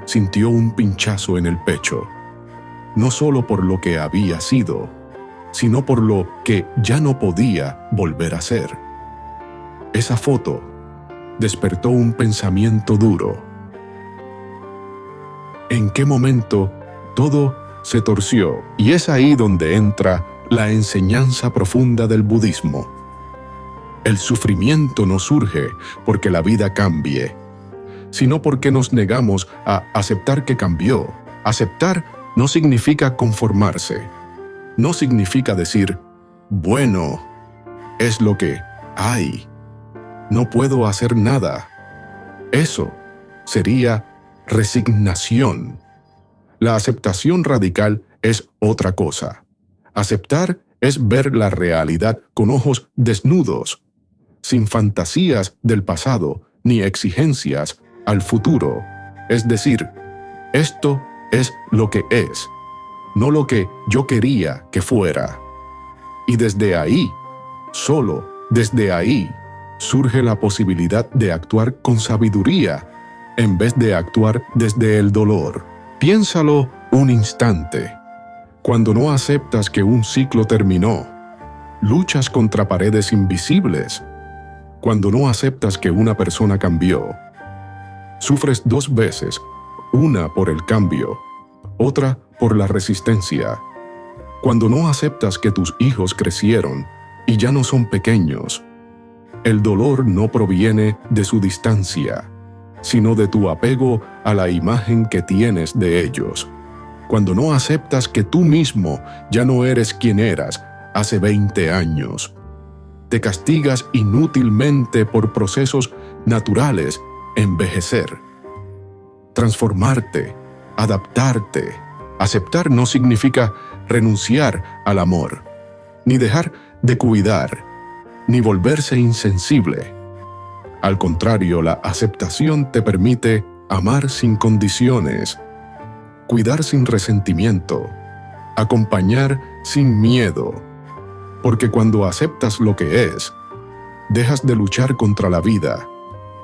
sintió un pinchazo en el pecho, no solo por lo que había sido, sino por lo que ya no podía volver a ser. Esa foto despertó un pensamiento duro. ¿En qué momento todo se torció? Y es ahí donde entra la enseñanza profunda del budismo. El sufrimiento no surge porque la vida cambie, sino porque nos negamos a aceptar que cambió. Aceptar no significa conformarse. No significa decir, bueno, es lo que hay. No puedo hacer nada. Eso sería resignación. La aceptación radical es otra cosa. Aceptar es ver la realidad con ojos desnudos, sin fantasías del pasado ni exigencias al futuro. Es decir, esto es lo que es, no lo que yo quería que fuera. Y desde ahí, solo desde ahí, surge la posibilidad de actuar con sabiduría en vez de actuar desde el dolor. Piénsalo un instante. Cuando no aceptas que un ciclo terminó, luchas contra paredes invisibles. Cuando no aceptas que una persona cambió, sufres 2 veces, una por el cambio, otra por la resistencia. Cuando no aceptas que tus hijos crecieron y ya no son pequeños, el dolor no proviene de su distancia, sino de tu apego a la imagen que tienes de ellos. Cuando no aceptas que tú mismo ya no eres quien eras hace 20 años, te castigas inútilmente por procesos naturales, envejecer, transformarte, adaptarte. Aceptar no significa renunciar al amor, ni dejar de cuidar, ni volverse insensible. Al contrario, la aceptación te permite amar sin condiciones, cuidar sin resentimiento, acompañar sin miedo, porque cuando aceptas lo que es, dejas de luchar contra la vida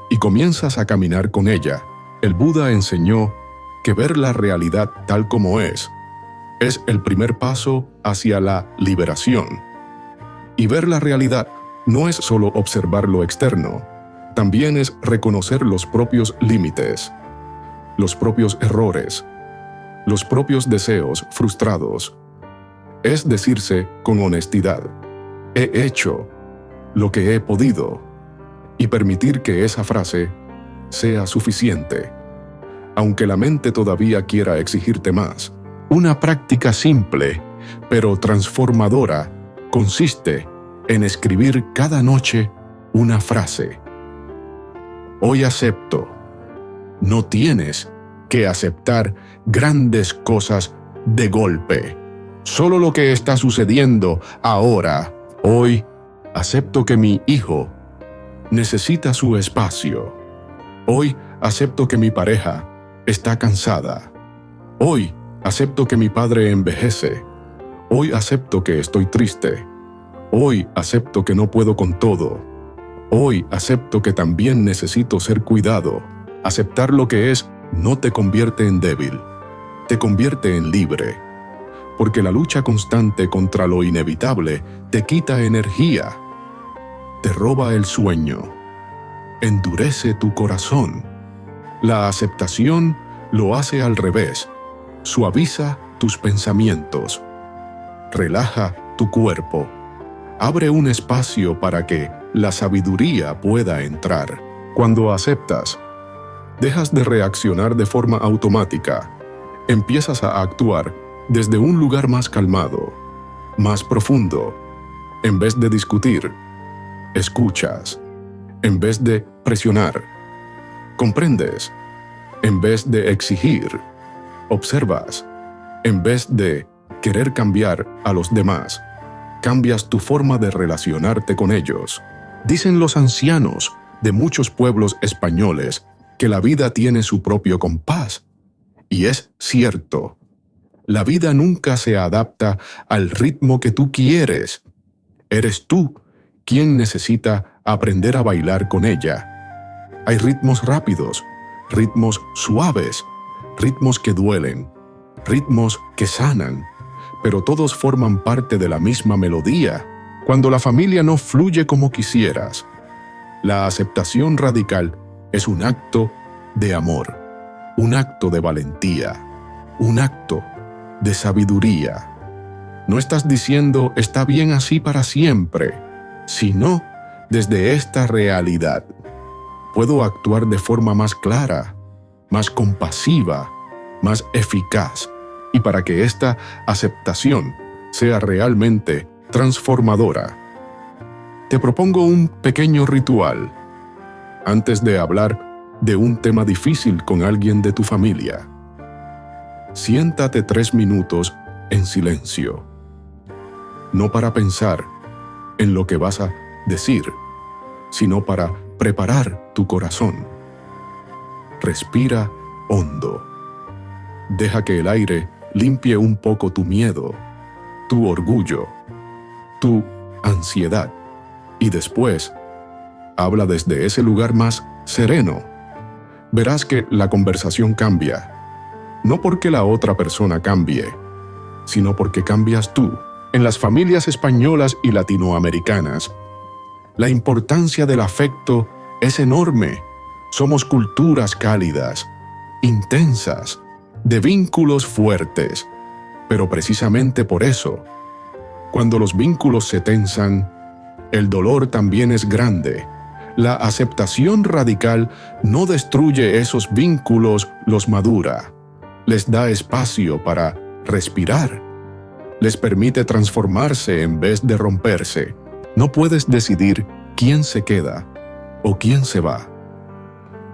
y comienzas a caminar con ella. El Buda enseñó que ver la realidad tal como es el primer paso hacia la liberación. Y ver la realidad no es solo observar lo externo, también es reconocer los propios límites, los propios errores, los propios deseos frustrados. Es decirse con honestidad, he hecho lo que he podido, y permitir que esa frase sea suficiente, aunque la mente todavía quiera exigirte más. Una práctica simple, pero transformadora, consiste en escribir cada noche una frase. Hoy acepto. No tienes que aceptar grandes cosas de golpe. Solo lo que está sucediendo ahora. Hoy acepto que mi hijo necesita su espacio. Hoy acepto que mi pareja está cansada. Hoy acepto que mi padre envejece. Hoy acepto que estoy triste. Hoy acepto que no puedo con todo. Hoy acepto que también necesito ser cuidado. Aceptar lo que es no te convierte en débil, te convierte en libre. Porque la lucha constante contra lo inevitable te quita energía, te roba el sueño, endurece tu corazón. La aceptación lo hace al revés, suaviza tus pensamientos, relaja tu cuerpo, abre un espacio para que la sabiduría pueda entrar. Cuando aceptas, dejas de reaccionar de forma automática, empiezas a actuar desde un lugar más calmado, más profundo. En vez de discutir, escuchas. En vez de presionar, comprendes. En vez de exigir, observas. En vez de querer cambiar a los demás, cambias tu forma de relacionarte con ellos. Dicen los ancianos de muchos pueblos españoles que la vida tiene su propio compás. Y es cierto. La vida nunca se adapta al ritmo que tú quieres. Eres tú quien necesita aprender a bailar con ella. Hay ritmos rápidos, ritmos suaves, ritmos que duelen, ritmos que sanan, pero todos forman parte de la misma melodía. Cuando la familia no fluye como quisieras, la aceptación radical es un acto de amor, un acto de valentía, un acto de sabiduría. No estás diciendo está bien así para siempre, sino desde esta realidad. Puedo actuar de forma más clara, más compasiva, más eficaz. Y para que esta aceptación sea realmente transformadora, te propongo un pequeño ritual antes de hablar de un tema difícil con alguien de tu familia. Siéntate 3 minutos en silencio, no para pensar en lo que vas a decir, sino para preparar tu corazón. Respira hondo. Deja que el aire limpie un poco tu miedo, tu orgullo, tu ansiedad. Y después, habla desde ese lugar más sereno. Verás que la conversación cambia. No porque la otra persona cambie, sino porque cambias tú. En las familias españolas y latinoamericanas, la importancia del afecto es enorme. Somos culturas cálidas, intensas, de vínculos fuertes. Pero precisamente por eso, cuando los vínculos se tensan, el dolor también es grande. La aceptación radical no destruye esos vínculos, los madura. Les da espacio para respirar. Les permite transformarse en vez de romperse. No puedes decidir quién se queda o quién se va,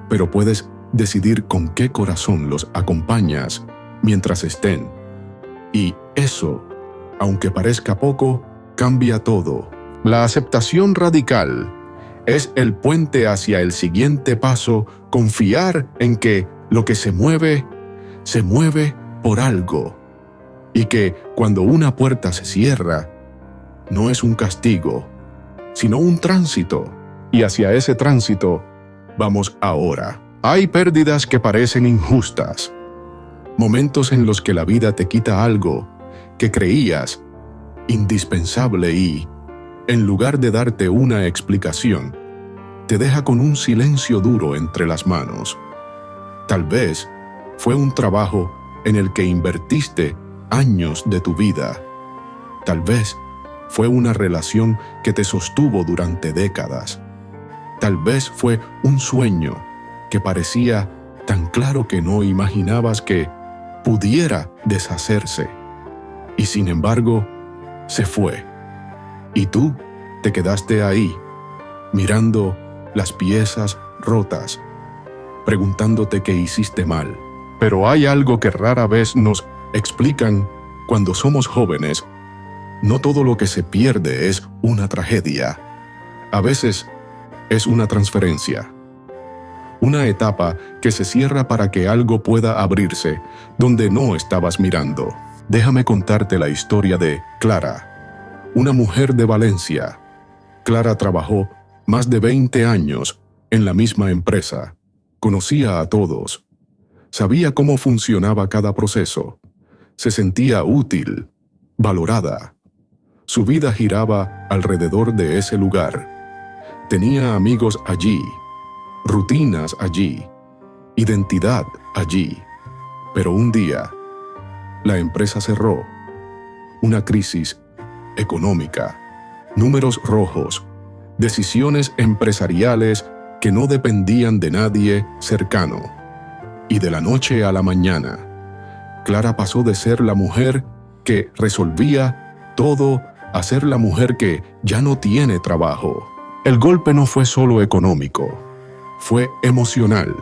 pero puedes decidir con qué corazón los acompañas mientras estén. Y eso, aunque parezca poco, cambia todo. La aceptación radical es el puente hacia el siguiente paso, confiar en que lo que se mueve por algo. Y que cuando una puerta se cierra, no es un castigo, sino un tránsito. Y hacia ese tránsito vamos ahora. Hay pérdidas que parecen injustas, momentos en los que la vida te quita algo que creías indispensable y, en lugar de darte una explicación, te deja con un silencio duro entre las manos. Tal vez fue un trabajo en el que invertiste años de tu vida. Tal vez fue una relación que te sostuvo durante décadas. Tal vez fue un sueño que parecía tan claro que no imaginabas que pudiera deshacerse. Y sin embargo, se fue. Y tú te quedaste ahí, mirando las piezas rotas, preguntándote qué hiciste mal. Pero hay algo que rara vez nos explican cuando somos jóvenes. No todo lo que se pierde es una tragedia. A veces es una transferencia. Una etapa que se cierra para que algo pueda abrirse donde no estabas mirando. Déjame contarte la historia de Clara, una mujer de Valencia. Clara trabajó Más de 20 años en la misma empresa. Conocía a todos. Sabía cómo funcionaba cada proceso. Se sentía útil, valorada. Su vida giraba alrededor de ese lugar. Tenía amigos allí, rutinas allí, identidad allí. Pero un día, la empresa cerró. Una crisis económica, números rojos, decisiones empresariales que no dependían de nadie cercano. Y de la noche a la mañana, Clara pasó de ser la mujer que resolvía todo a ser la mujer que ya no tiene trabajo. El golpe no fue solo económico, fue emocional.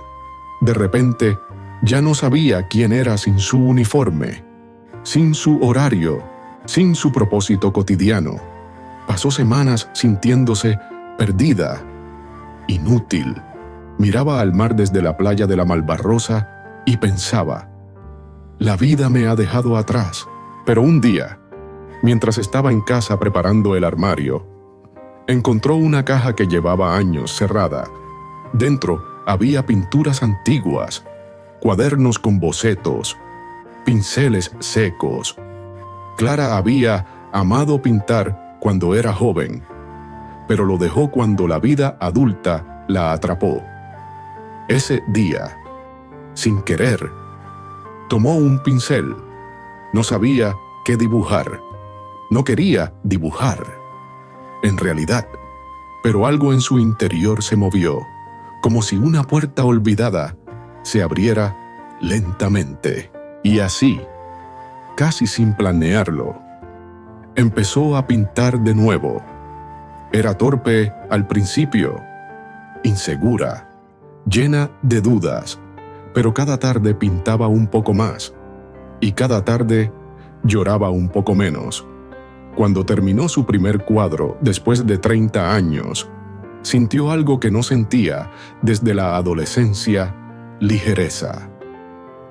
De repente, ya no sabía quién era sin su uniforme, sin su horario, sin su propósito cotidiano. Pasó semanas sintiéndose perdida, inútil. Miraba al mar desde la playa de la Malvarrosa y pensaba, la vida me ha dejado atrás. Pero un día, mientras estaba en casa preparando el armario, encontró una caja que llevaba años cerrada. Dentro había pinturas antiguas, cuadernos con bocetos, pinceles secos. Clara había amado pintar cuando era joven, pero lo dejó cuando la vida adulta la atrapó. Ese día, sin querer, tomó un pincel. No sabía qué dibujar. No quería dibujar, en realidad, pero algo en su interior se movió, como si una puerta olvidada se abriera lentamente. Y así, casi sin planearlo, empezó a pintar de nuevo. Era torpe al principio, insegura, llena de dudas, pero cada tarde pintaba un poco más, y cada tarde lloraba un poco menos. Cuando terminó su primer cuadro, después de 30 años, sintió algo que no sentía desde la adolescencia: ligereza,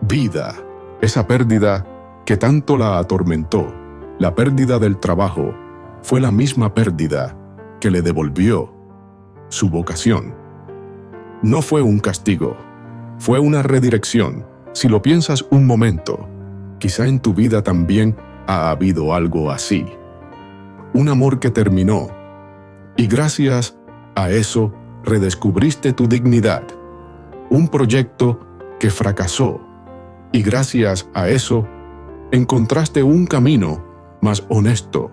vida. Esa pérdida que tanto la atormentó, la pérdida del trabajo, fue la misma pérdida que le devolvió su vocación. No fue un castigo, fue una redirección. Si lo piensas un momento, quizá en tu vida también ha habido algo así. Un amor que terminó, y gracias a eso redescubriste tu dignidad. Un proyecto que fracasó, y gracias a eso encontraste un camino más honesto.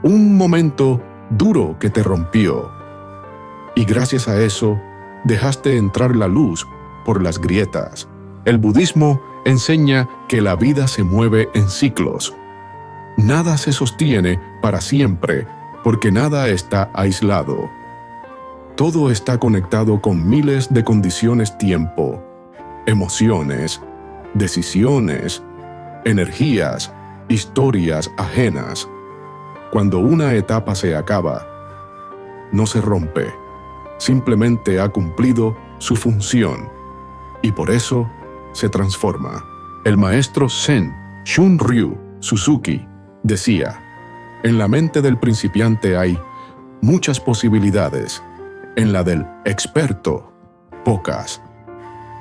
Un momento duro que te rompió, y gracias a eso dejaste entrar la luz por las grietas. El budismo enseña que la vida se mueve en ciclos. Nada se sostiene para siempre, porque nada está aislado. Todo está conectado con miles de condiciones: tiempo, emociones, decisiones, energías, historias ajenas. Cuando una etapa se acaba, no se rompe, simplemente ha cumplido su función, y por eso se transforma. El maestro Zen Shunryu Suzuki decía: en la mente del principiante hay muchas posibilidades, en la del experto, pocas.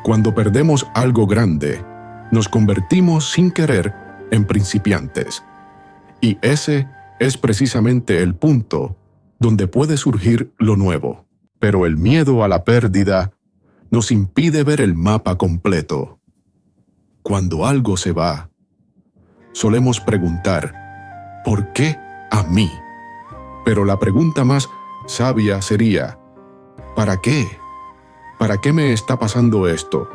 Cuando perdemos algo grande, nos convertimos sin querer en principiantes. Y ese es precisamente el punto donde puede surgir lo nuevo. Pero el miedo a la pérdida nos impide ver el mapa completo. Cuando algo se va, solemos preguntar: ¿por qué a mí? Pero la pregunta más sabia sería: ¿para qué? ¿Para qué me está pasando esto?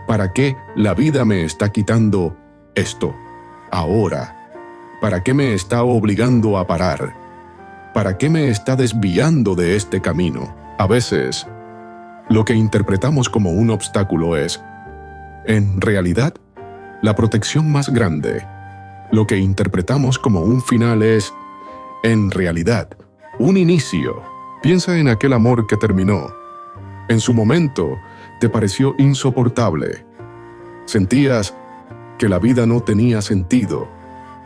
¿Para qué la vida me está quitando esto ahora? ¿Para qué me está obligando a parar? ¿Para qué me está desviando de este camino? A veces, lo que interpretamos como un obstáculo es, en realidad, la protección más grande. Lo que interpretamos como un final es, en realidad, un inicio. Piensa en aquel amor que terminó. En su momento, te pareció insoportable. Sentías que la vida no tenía sentido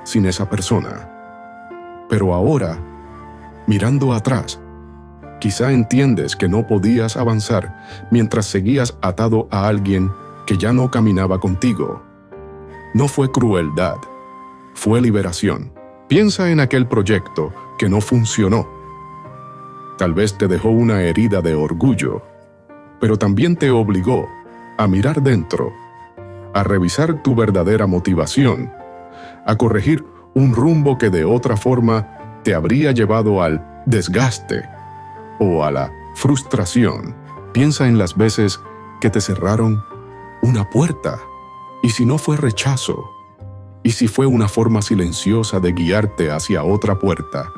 sin esa persona. Pero ahora, mirando atrás, Quizá entiendes que no podías avanzar mientras seguías atado a alguien que ya no caminaba contigo. No fue crueldad, fue liberación. Piensa en aquel proyecto que no funcionó. Tal vez te dejó una herida de orgullo, pero también te obligó a mirar dentro, a revisar tu verdadera motivación, a corregir un rumbo que de otra forma te habría llevado al desgaste o a la frustración. Piensa en las veces que te cerraron una puerta, y si no fue rechazo, y si fue una forma silenciosa de guiarte hacia otra puerta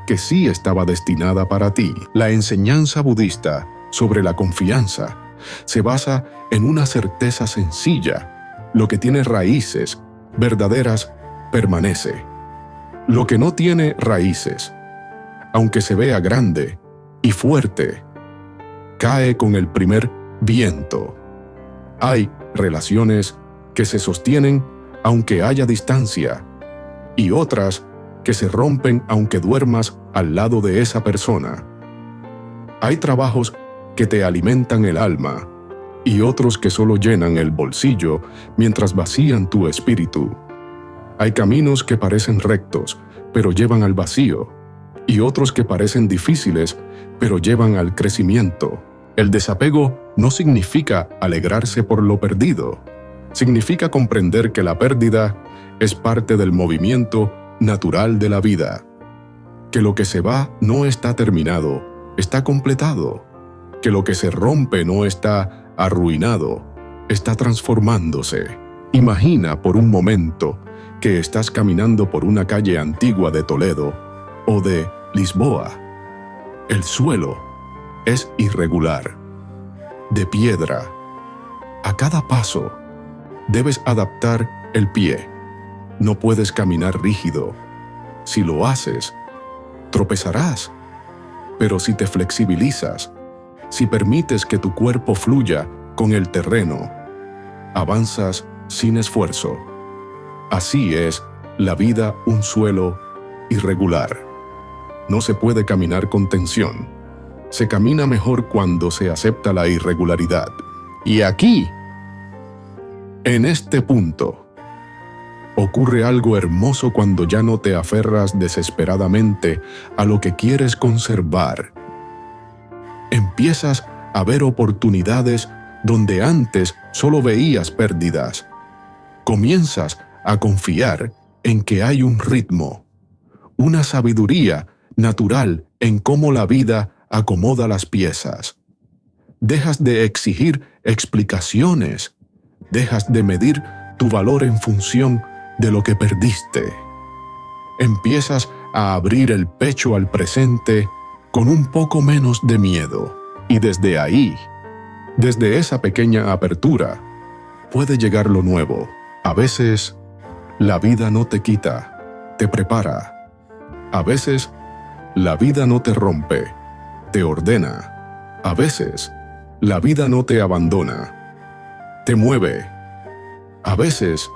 que sí estaba destinada para ti. La enseñanza budista sobre la confianza se basa en una certeza sencilla: lo que tiene raíces verdaderas permanece. Lo que no tiene raíces, aunque se vea grande y fuerte, cae con el primer viento. Hay relaciones que se sostienen aunque haya distancia, y otras que se rompen aunque duermas al lado de esa persona. Hay trabajos que te alimentan el alma, y otros que solo llenan el bolsillo mientras vacían tu espíritu. Hay caminos que parecen rectos, pero llevan al vacío, y otros que parecen difíciles, pero llevan al crecimiento. El desapego no significa alegrarse por lo perdido. Significa comprender que la pérdida es parte del movimiento natural de la vida. Que lo que se va no está terminado, está completado. Que lo que se rompe no está arruinado, está transformándose. Imagina por un momento que estás caminando por una calle antigua de Toledo o de Lisboa. El suelo es irregular, de piedra. A cada paso debes adaptar el pie. No puedes caminar rígido. Si lo haces, tropezarás. Pero si te flexibilizas, si permites que tu cuerpo fluya con el terreno, avanzas sin esfuerzo. Así es la vida, un suelo irregular. No se puede caminar con tensión. Se camina mejor cuando se acepta la irregularidad. Y aquí, en este punto, ocurre algo hermoso cuando ya no te aferras desesperadamente a lo que quieres conservar. Empiezas a ver oportunidades donde antes solo veías pérdidas. Comienzas a confiar en que hay un ritmo, una sabiduría natural en cómo la vida acomoda las piezas. Dejas de exigir explicaciones. Dejas de medir tu valor en función de lo que perdiste. Empiezas a abrir el pecho al presente con un poco menos de miedo. Y desde ahí, desde esa pequeña apertura, puede llegar lo nuevo. A veces, la vida no te quita, te prepara. A veces, la vida no te rompe, te ordena. A veces, la vida no te abandona, te mueve. A veces,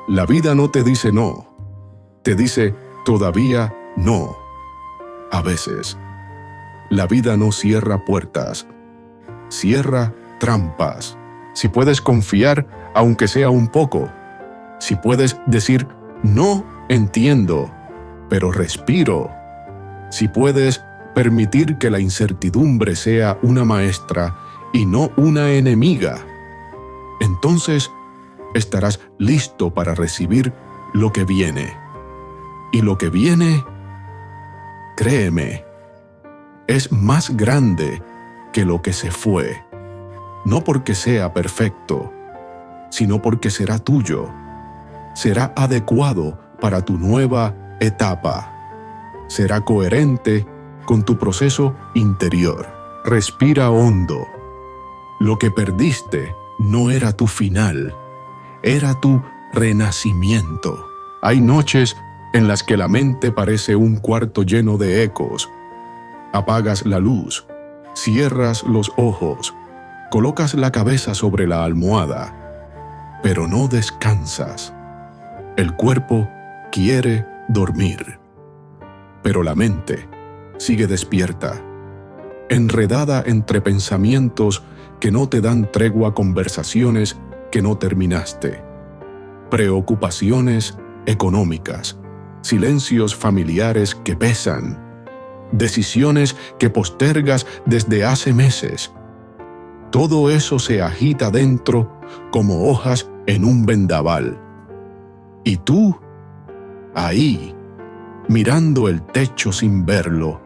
la vida no te dice no, te dice todavía no. A veces, la vida no cierra puertas, cierra trampas. Si puedes confiar, aunque sea un poco, si puedes decir no entiendo, pero respiro, si puedes permitir que la incertidumbre sea una maestra y no una enemiga, entonces estarás listo para recibir lo que viene. Y lo que viene, créeme, es más grande que lo que se fue. No porque sea perfecto, sino porque será tuyo. Será adecuado para tu nueva etapa. Será coherente con tu proceso interior. Respira hondo. Lo que perdiste no era tu final, era tu renacimiento. Hay noches en las que la mente parece un cuarto lleno de ecos. Apagas la luz, cierras los ojos, colocas la cabeza sobre la almohada, pero no descansas. El cuerpo quiere dormir, pero la mente sigue despierta. enredada entre pensamientos que no te dan tregua, conversaciones que no terminaste, preocupaciones económicas, silencios familiares que pesan, decisiones que postergas desde hace meses. Todo eso se agita dentro como hojas en un vendaval. Y tú, ahí, mirando el techo sin verlo,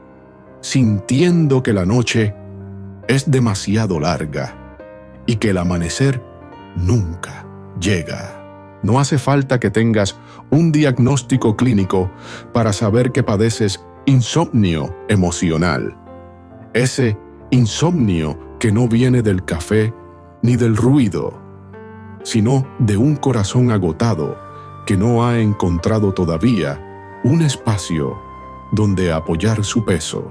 sintiendo que la noche es demasiado larga y que el amanecer nunca llega. No hace falta que tengas un diagnóstico clínico para saber que padeces insomnio emocional. Ese insomnio que no viene del café ni del ruido, sino de un corazón agotado que no ha encontrado todavía un espacio donde apoyar su peso.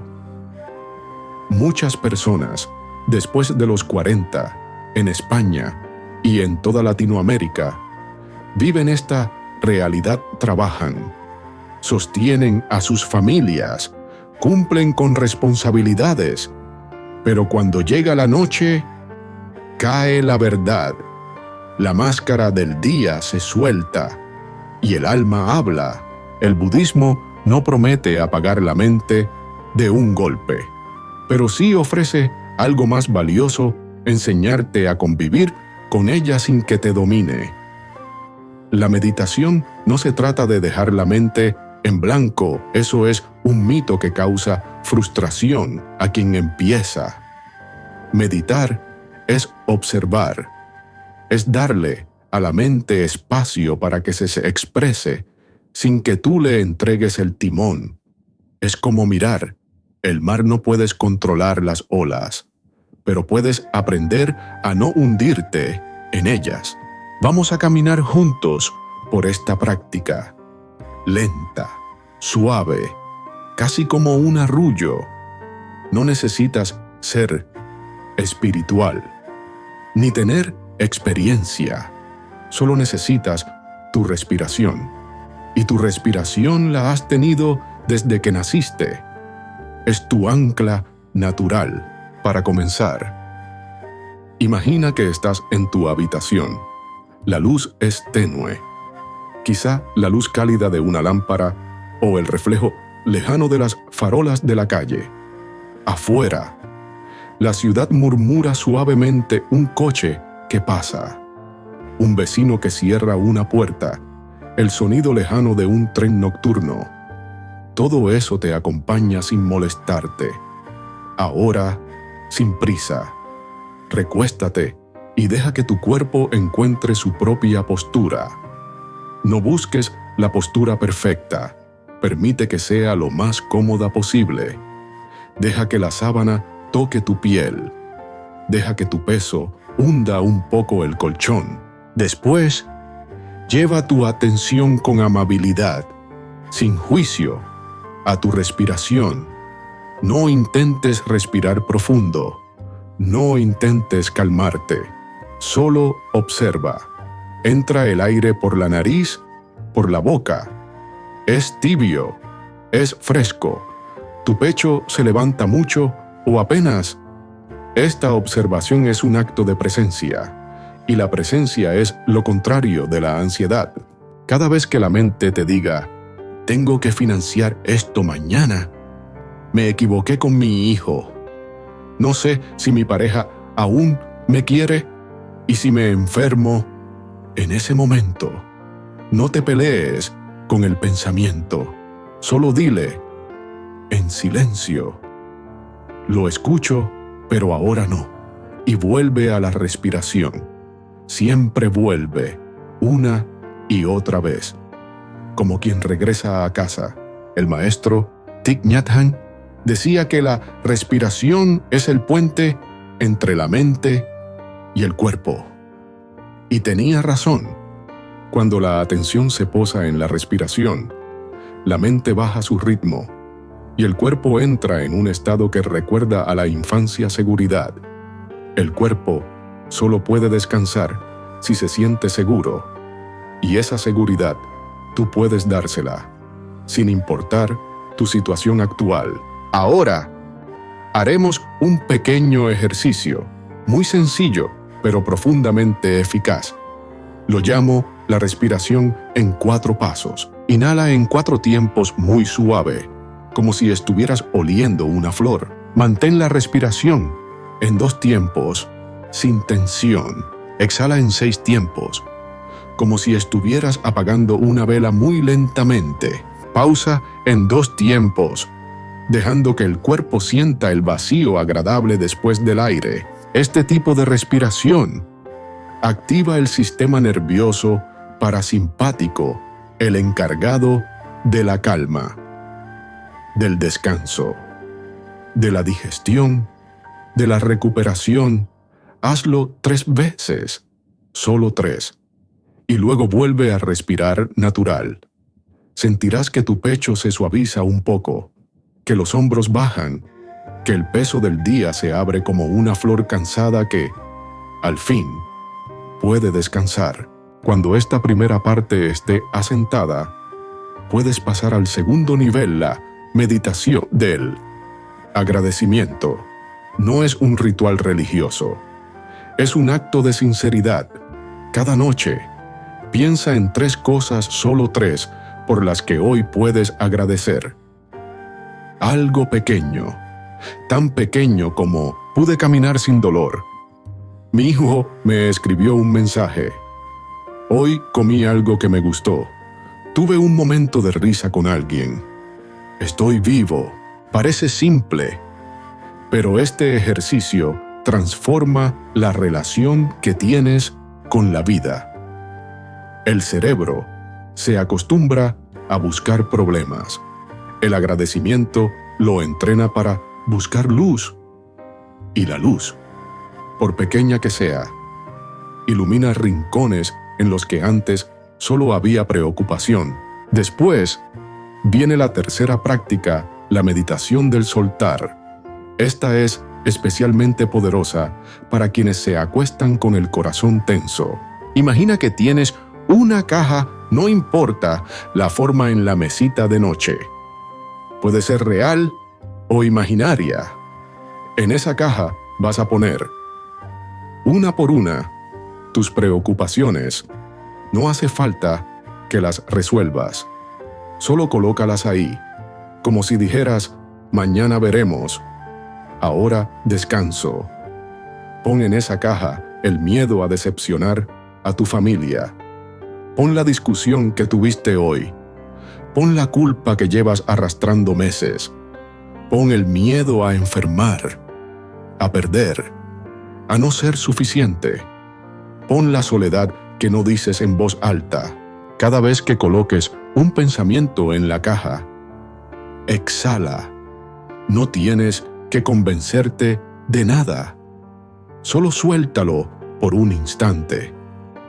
Muchas personas, después de los 40, en España y en toda Latinoamérica, viven esta realidad, trabajan, sostienen a sus familias, cumplen con responsabilidades, pero cuando llega la noche, cae la verdad, la máscara del día se suelta y el alma habla. El budismo no promete apagar la mente de un golpe, pero sí ofrece algo más valioso: enseñarte a convivir con ella sin que te domine. La meditación no se trata de dejar la mente en blanco, eso es un mito que causa frustración a quien empieza. Meditar es observar, es darle a la mente espacio para que se exprese sin que tú le entregues el timón. Es como mirar. El mar no puedes controlar las olas, pero puedes aprender a no hundirte en ellas. Vamos a caminar juntos por esta práctica, lenta, suave, casi como un arrullo. No necesitas ser espiritual, ni tener experiencia. Solo necesitas tu respiración. Y tu respiración la has tenido desde que naciste. Es tu ancla natural para comenzar. Imagina que estás en tu habitación. La luz es tenue. Quizá la luz cálida de una lámpara o el reflejo lejano de las farolas de la calle. Afuera, la ciudad murmura suavemente un coche que pasa, un vecino que cierra una puerta, el sonido lejano de un tren nocturno. Todo eso te acompaña sin molestarte. Ahora, sin prisa, recuéstate y deja que tu cuerpo encuentre su propia postura. No busques la postura perfecta. Permite que sea lo más cómoda posible. Deja que la sábana toque tu piel. Deja que tu peso hunda un poco el colchón. Después, lleva tu atención con amabilidad, sin juicio, a tu respiración. No intentes respirar profundo. No intentes calmarte. Solo observa. Entra el aire por la nariz, por la boca. Es tibio, es fresco. Tu pecho se levanta mucho o apenas. Esta observación es un acto de presencia, y la presencia es lo contrario de la ansiedad. Cada vez que la mente te diga, tengo que financiar esto mañana, me equivoqué con mi hijo, no sé si mi pareja aún me quiere, y si me enfermo, en ese momento, no te pelees con el pensamiento, solo dile, en silencio, lo escucho, pero ahora no, y vuelve a la respiración. Siempre vuelve, una y otra vez, como quien regresa a casa. El maestro Thich Nhat Hanh decía que la respiración es el puente entre la mente y el cuerpo. Y tenía razón. Cuando la atención se posa en la respiración, la mente baja su ritmo y el cuerpo entra en un estado que recuerda a la infancia seguridad. El cuerpo solo puede descansar si se siente seguro, y esa seguridad tú puedes dársela, sin importar tu situación actual. Ahora, Haremos un pequeño ejercicio, muy sencillo, pero profundamente eficaz. Lo llamo la respiración en 4 pasos. Inhala en 4 tiempos muy suave, como si estuvieras oliendo una flor. Mantén la respiración en 2 tiempos, sin tensión. Exhala en 6 tiempos, como si estuvieras apagando una vela muy lentamente. Pausa en 2 tiempos, dejando que el cuerpo sienta el vacío agradable después del aire. Este tipo de respiración activa el sistema nervioso parasimpático, el encargado de la calma, del descanso, de la digestión, de la recuperación. Hazlo 3 veces, solo 3, y luego vuelve a respirar natural. Sentirás que tu pecho se suaviza un poco, que los hombros bajan, que el peso del día se abre como una flor cansada que, al fin, puede descansar. Cuando esta primera parte esté asentada, puedes pasar al segundo nivel, la meditación del agradecimiento. No es un ritual religioso, es un acto de sinceridad. Cada noche, piensa en 3 cosas, solo 3, por las que hoy puedes agradecer. Algo pequeño, tan pequeño como pude caminar sin dolor. Mi hijo me escribió un mensaje. Hoy comí algo que me gustó. Tuve un momento de risa con alguien. Estoy vivo. Parece simple, pero este ejercicio transforma la relación que tienes con la vida. El cerebro se acostumbra a buscar problemas. El agradecimiento lo entrena para buscar luz. Y la luz, por pequeña que sea, ilumina rincones en los que antes solo había preocupación. Después, viene la tercera práctica, la meditación del soltar. Esta es especialmente poderosa para quienes se acuestan con el corazón tenso. Imagina que tienes una caja, no importa la forma, en la mesita de noche. Puede ser real o imaginaria. En esa caja vas a poner, una por una, tus preocupaciones. No hace falta que las resuelvas. Solo colócalas ahí, como si dijeras, mañana veremos. Ahora descanso. Pon en esa caja el miedo a decepcionar a tu familia. Pon la discusión que tuviste hoy. Pon la culpa que llevas arrastrando meses. Pon el miedo a enfermar, a perder, a no ser suficiente. Pon la soledad que no dices en voz alta. Cada vez que coloques un pensamiento en la caja, exhala. No tienes que convencerte de nada. Solo suéltalo por un instante.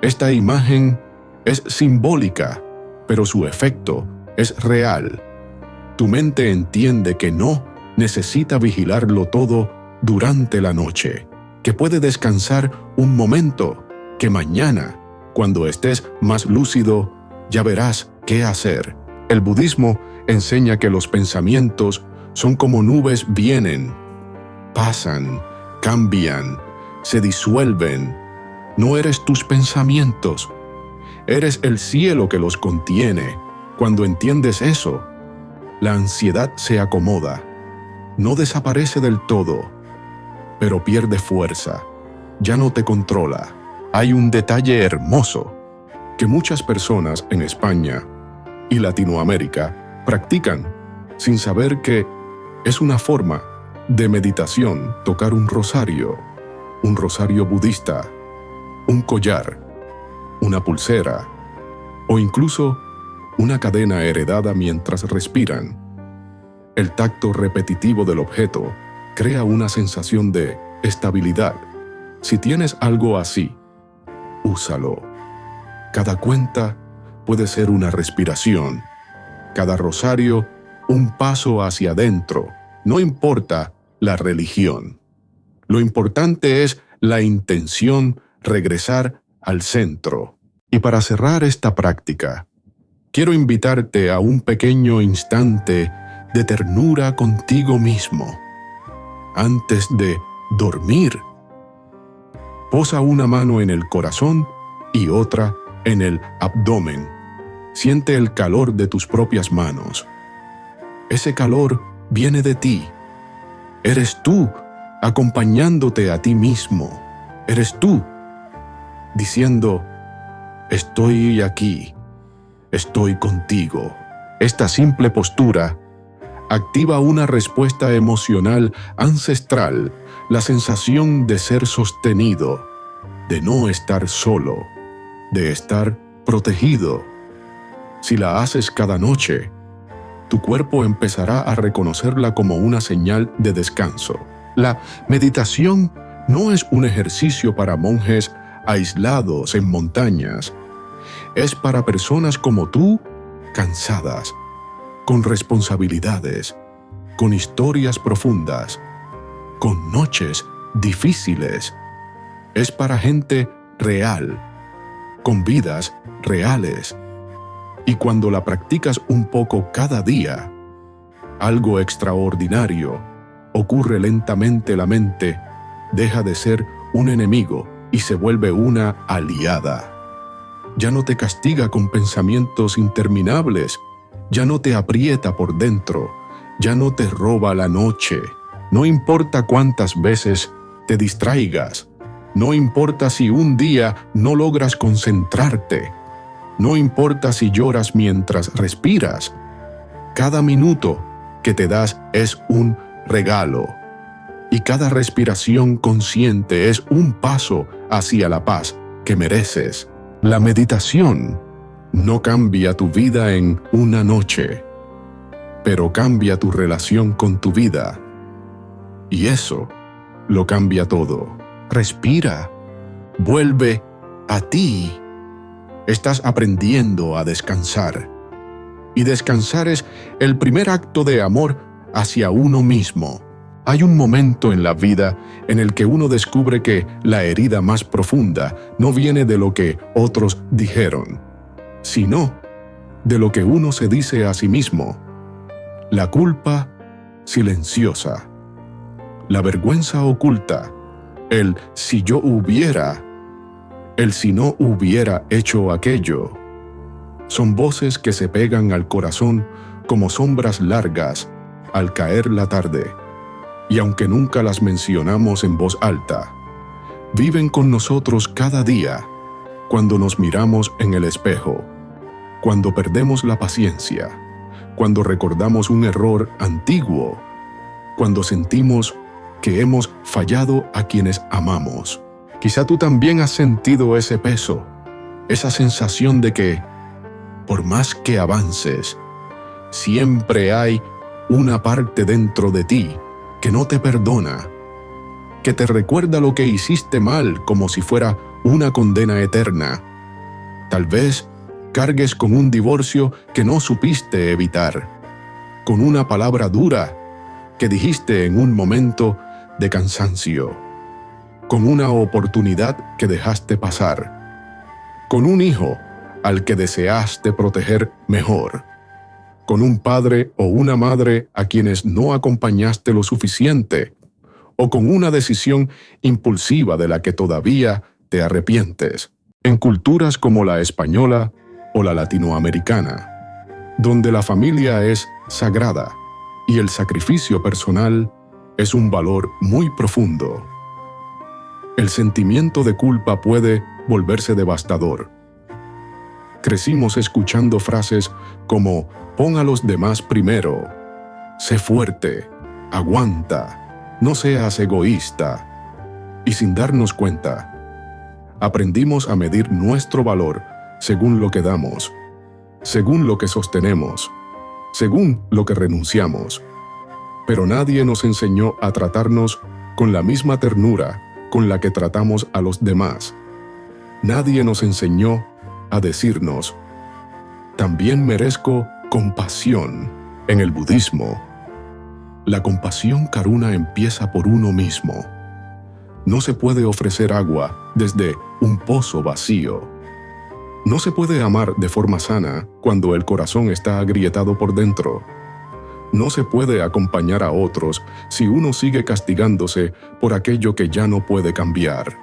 Esta imagen es simbólica, pero su efecto es real. Tu mente entiende que no necesita vigilarlo todo durante la noche, que puede descansar un momento, que mañana, cuando estés más lúcido, ya verás qué hacer. El budismo enseña que los pensamientos son como nubes, vienen, pasan, cambian, se disuelven. No eres tus pensamientos, eres el cielo que los contiene. Cuando entiendes eso, la ansiedad se acomoda. No desaparece del todo, pero pierde fuerza. Ya no te controla. Hay un detalle hermoso que muchas personas en España y Latinoamérica practican sin saber que es una forma de meditación tocar un rosario budista, un collar, una pulsera o incluso una cadena heredada mientras respiran. El tacto repetitivo del objeto crea una sensación de estabilidad. Si tienes algo así, úsalo. Cada cuenta puede ser una respiración. Cada rosario, un paso hacia adentro. No importa la religión. Lo importante es la intención, regresar al centro. Y para cerrar esta práctica, quiero invitarte a un pequeño instante de ternura contigo mismo. antes de dormir. Posa una mano en el corazón y otra en el abdomen. Siente el calor de tus propias manos. Ese calor viene de ti. Eres tú acompañándote a ti mismo. Eres tú diciendo, estoy aquí, estoy contigo. Esta simple postura activa una respuesta emocional ancestral, la sensación de ser sostenido, de no estar solo, de estar protegido. Si la haces cada noche, tu cuerpo empezará a reconocerla como una señal de descanso. La meditación no es un ejercicio para monjes aislados en montañas. Es para personas como tú, cansadas, con responsabilidades, con historias profundas, con noches difíciles. Es para gente real, con vidas reales. Y cuando la practicas un poco cada día, algo extraordinario ocurre lentamente. La mente deja de ser un enemigo y se vuelve una aliada. Ya no te castiga con pensamientos interminables, ya no te aprieta por dentro, ya no te roba la noche. No importa cuántas veces te distraigas, no importa si un día no logras concentrarte, no importa si lloras mientras respiras. Cada minuto que te das es un regalo, y cada respiración consciente es un paso hacia la paz que mereces. La meditación no cambia tu vida en una noche, pero cambia tu relación con tu vida. Y eso lo cambia todo. Respira, vuelve a ti. Estás aprendiendo a descansar. Y descansar es el primer acto de amor hacia uno mismo. Hay un momento en la vida en el que uno descubre que la herida más profunda no viene de lo que otros dijeron, sino de lo que uno se dice a sí mismo. La culpa silenciosa, la vergüenza oculta, el si yo hubiera, el si no hubiera hecho aquello. Son voces que se pegan al corazón como sombras largas al caer la tarde. Y aunque nunca las mencionamos en voz alta, viven con nosotros cada día, cuando nos miramos en el espejo, cuando perdemos la paciencia, cuando recordamos un error antiguo, cuando sentimos que hemos fallado a quienes amamos. Quizá tú también has sentido ese peso, esa sensación de que, por más que avances, siempre hay una parte dentro de ti que no te perdona, que te recuerda lo que hiciste mal como si fuera una condena eterna. Tal vez cargues con un divorcio que no supiste evitar, con una palabra dura que dijiste en un momento de cansancio, con una oportunidad que dejaste pasar, con un hijo al que deseaste proteger mejor, con un padre o una madre a quienes no acompañaste lo suficiente, o con una decisión impulsiva de la que todavía te arrepientes. En culturas como la española o la latinoamericana, donde la familia es sagrada y el sacrificio personal es un valor muy profundo, el sentimiento de culpa puede volverse devastador. Crecimos escuchando frases como «pon a los demás primero», «sé fuerte», «aguanta», «no seas egoísta». Y sin darnos cuenta, aprendimos a medir nuestro valor según lo que damos, según lo que sostenemos, según lo que renunciamos. Pero nadie nos enseñó a tratarnos con la misma ternura con la que tratamos a los demás. Nadie nos enseñó a decirnos, también merezco compasión. En el budismo, la compasión karuna empieza por uno mismo. No se puede ofrecer agua desde un pozo vacío. No se puede amar de forma sana cuando el corazón está agrietado por dentro. No se puede acompañar a otros si uno sigue castigándose por aquello que ya no puede cambiar.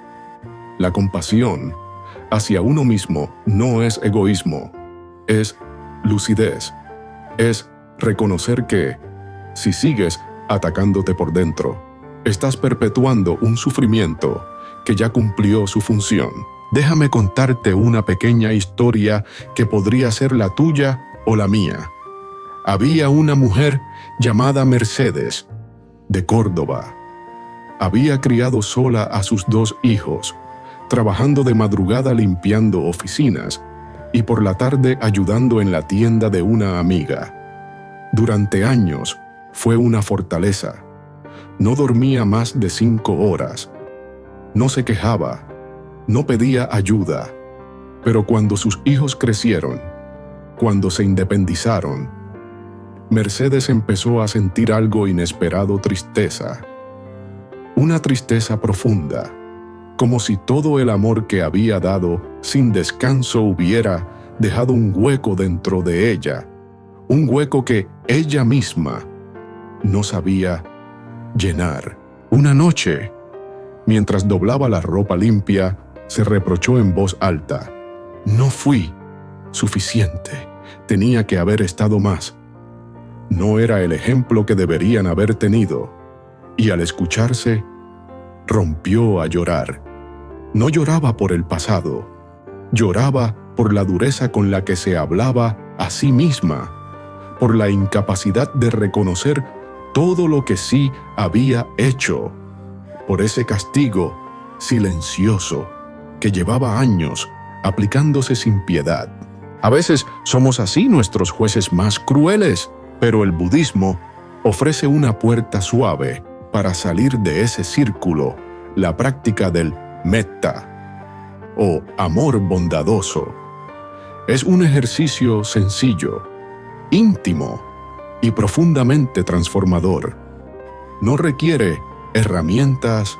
La compasión hacia uno mismo no es egoísmo, es lucidez, es reconocer que, si sigues atacándote por dentro, estás perpetuando un sufrimiento que ya cumplió su función. Déjame contarte una pequeña historia que podría ser la tuya o la mía. Había una mujer llamada Mercedes, de Córdoba. Había criado sola a sus 2 hijos, trabajando de madrugada limpiando oficinas y por la tarde ayudando en la tienda de una amiga. Durante años fue una fortaleza. No dormía más de 5 horas. No se quejaba, no pedía ayuda. Pero cuando sus hijos crecieron, cuando se independizaron, Mercedes empezó a sentir algo inesperado: tristeza. Una tristeza profunda, como si todo el amor que había dado sin descanso hubiera dejado un hueco dentro de ella, un hueco que ella misma no sabía llenar. Una noche, mientras doblaba la ropa limpia, se reprochó en voz alta: «No fui suficiente, tenía que haber estado más». No era el ejemplo que deberían haber tenido, y al escucharse, rompió a llorar. No lloraba por el pasado, lloraba por la dureza con la que se hablaba a sí misma, por la incapacidad de reconocer todo lo que sí había hecho, por ese castigo silencioso que llevaba años aplicándose sin piedad. A veces somos así nuestros jueces más crueles, pero el budismo ofrece una puerta suave para salir de ese círculo, la práctica del metta, o amor bondadoso. Es un ejercicio sencillo, íntimo y profundamente transformador. No requiere herramientas,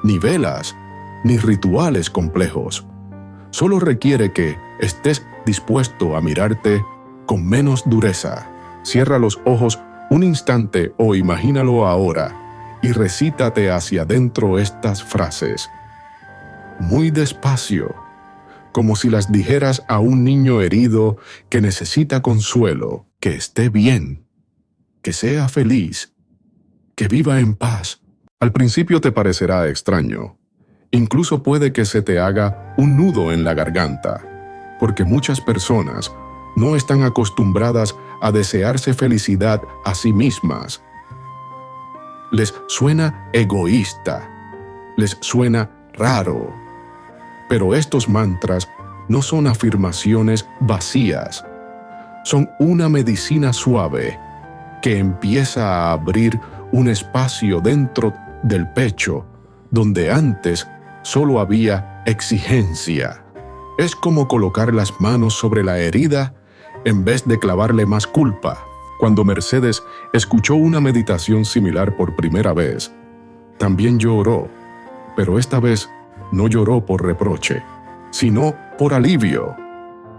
ni velas, ni rituales complejos. Solo requiere que estés dispuesto a mirarte con menos dureza. Cierra los ojos un instante o imagínalo ahora y recítate hacia adentro estas frases. Muy despacio, como si las dijeras a un niño herido que necesita consuelo: que esté bien, que sea feliz, que viva en paz. Al principio te parecerá extraño. Incluso puede que se te haga un nudo en la garganta, porque muchas personas no están acostumbradas a desearse felicidad a sí mismas. Les suena egoísta, les suena raro. Pero estos mantras no son afirmaciones vacías, son una medicina suave que empieza a abrir un espacio dentro del pecho donde antes solo había exigencia. Es como colocar las manos sobre la herida en vez de clavarle más culpa. Cuando Mercedes escuchó una meditación similar por primera vez, también lloró, pero esta vez no lloró por reproche, sino por alivio.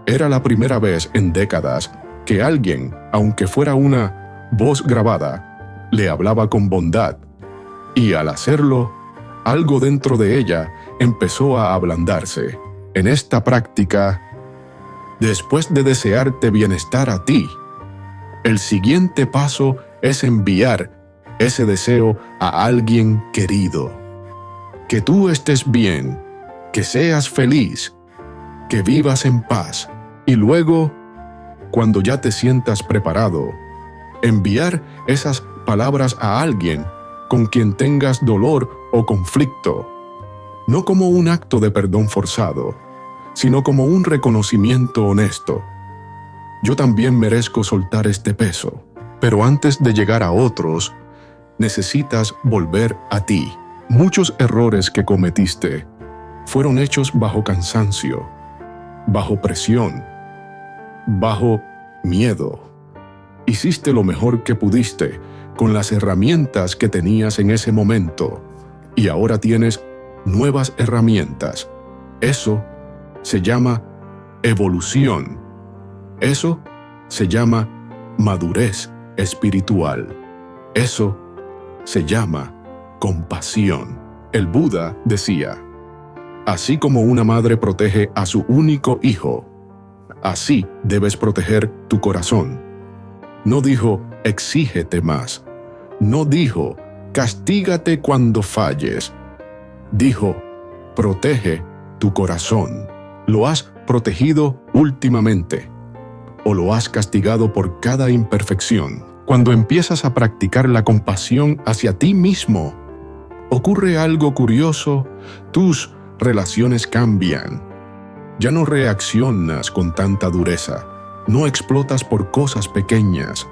Era la primera vez en décadas que alguien, aunque fuera una voz grabada, le hablaba con bondad, y al hacerlo, algo dentro de ella empezó a ablandarse. En esta práctica, después de desearte bienestar a ti, el siguiente paso es enviar ese deseo a alguien querido. Que tú estés bien, que seas feliz, que vivas en paz, y luego, cuando ya te sientas preparado, enviar esas palabras a alguien con quien tengas dolor o conflicto, no como un acto de perdón forzado, sino como un reconocimiento honesto. Yo también merezco soltar este peso, pero antes de llegar a otros, necesitas volver a ti. Muchos errores que cometiste fueron hechos bajo cansancio, bajo presión, bajo miedo. Hiciste lo mejor que pudiste con las herramientas que tenías en ese momento, y ahora tienes nuevas herramientas. Eso se llama evolución. Eso se llama madurez espiritual. Eso se llama compasión. El Buda decía, así como una madre protege a su único hijo, así debes proteger tu corazón. No dijo, exígete más. No dijo, castígate cuando falles. Dijo, protege tu corazón. ¿Lo has protegido últimamente? ¿O lo has castigado por cada imperfección? Cuando empiezas a practicar la compasión hacia ti mismo, ocurre algo curioso. Tus relaciones cambian. Ya no reaccionas con tanta dureza. No explotas por cosas pequeñas.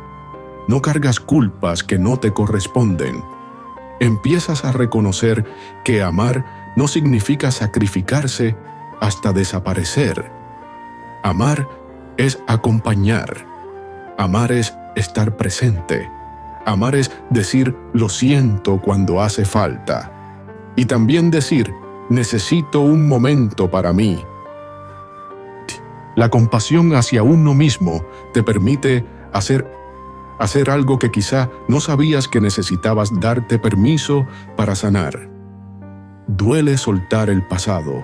No cargas culpas que no te corresponden. Empiezas a reconocer que amar no significa sacrificarse hasta desaparecer. Amar es acompañar. Amar es estar presente. Amar es decir lo siento cuando hace falta. Y también decir necesito un momento para mí. La compasión hacia uno mismo te permite hacer algo que quizá no sabías que necesitabas darte permiso para sanar. Duele soltar el pasado,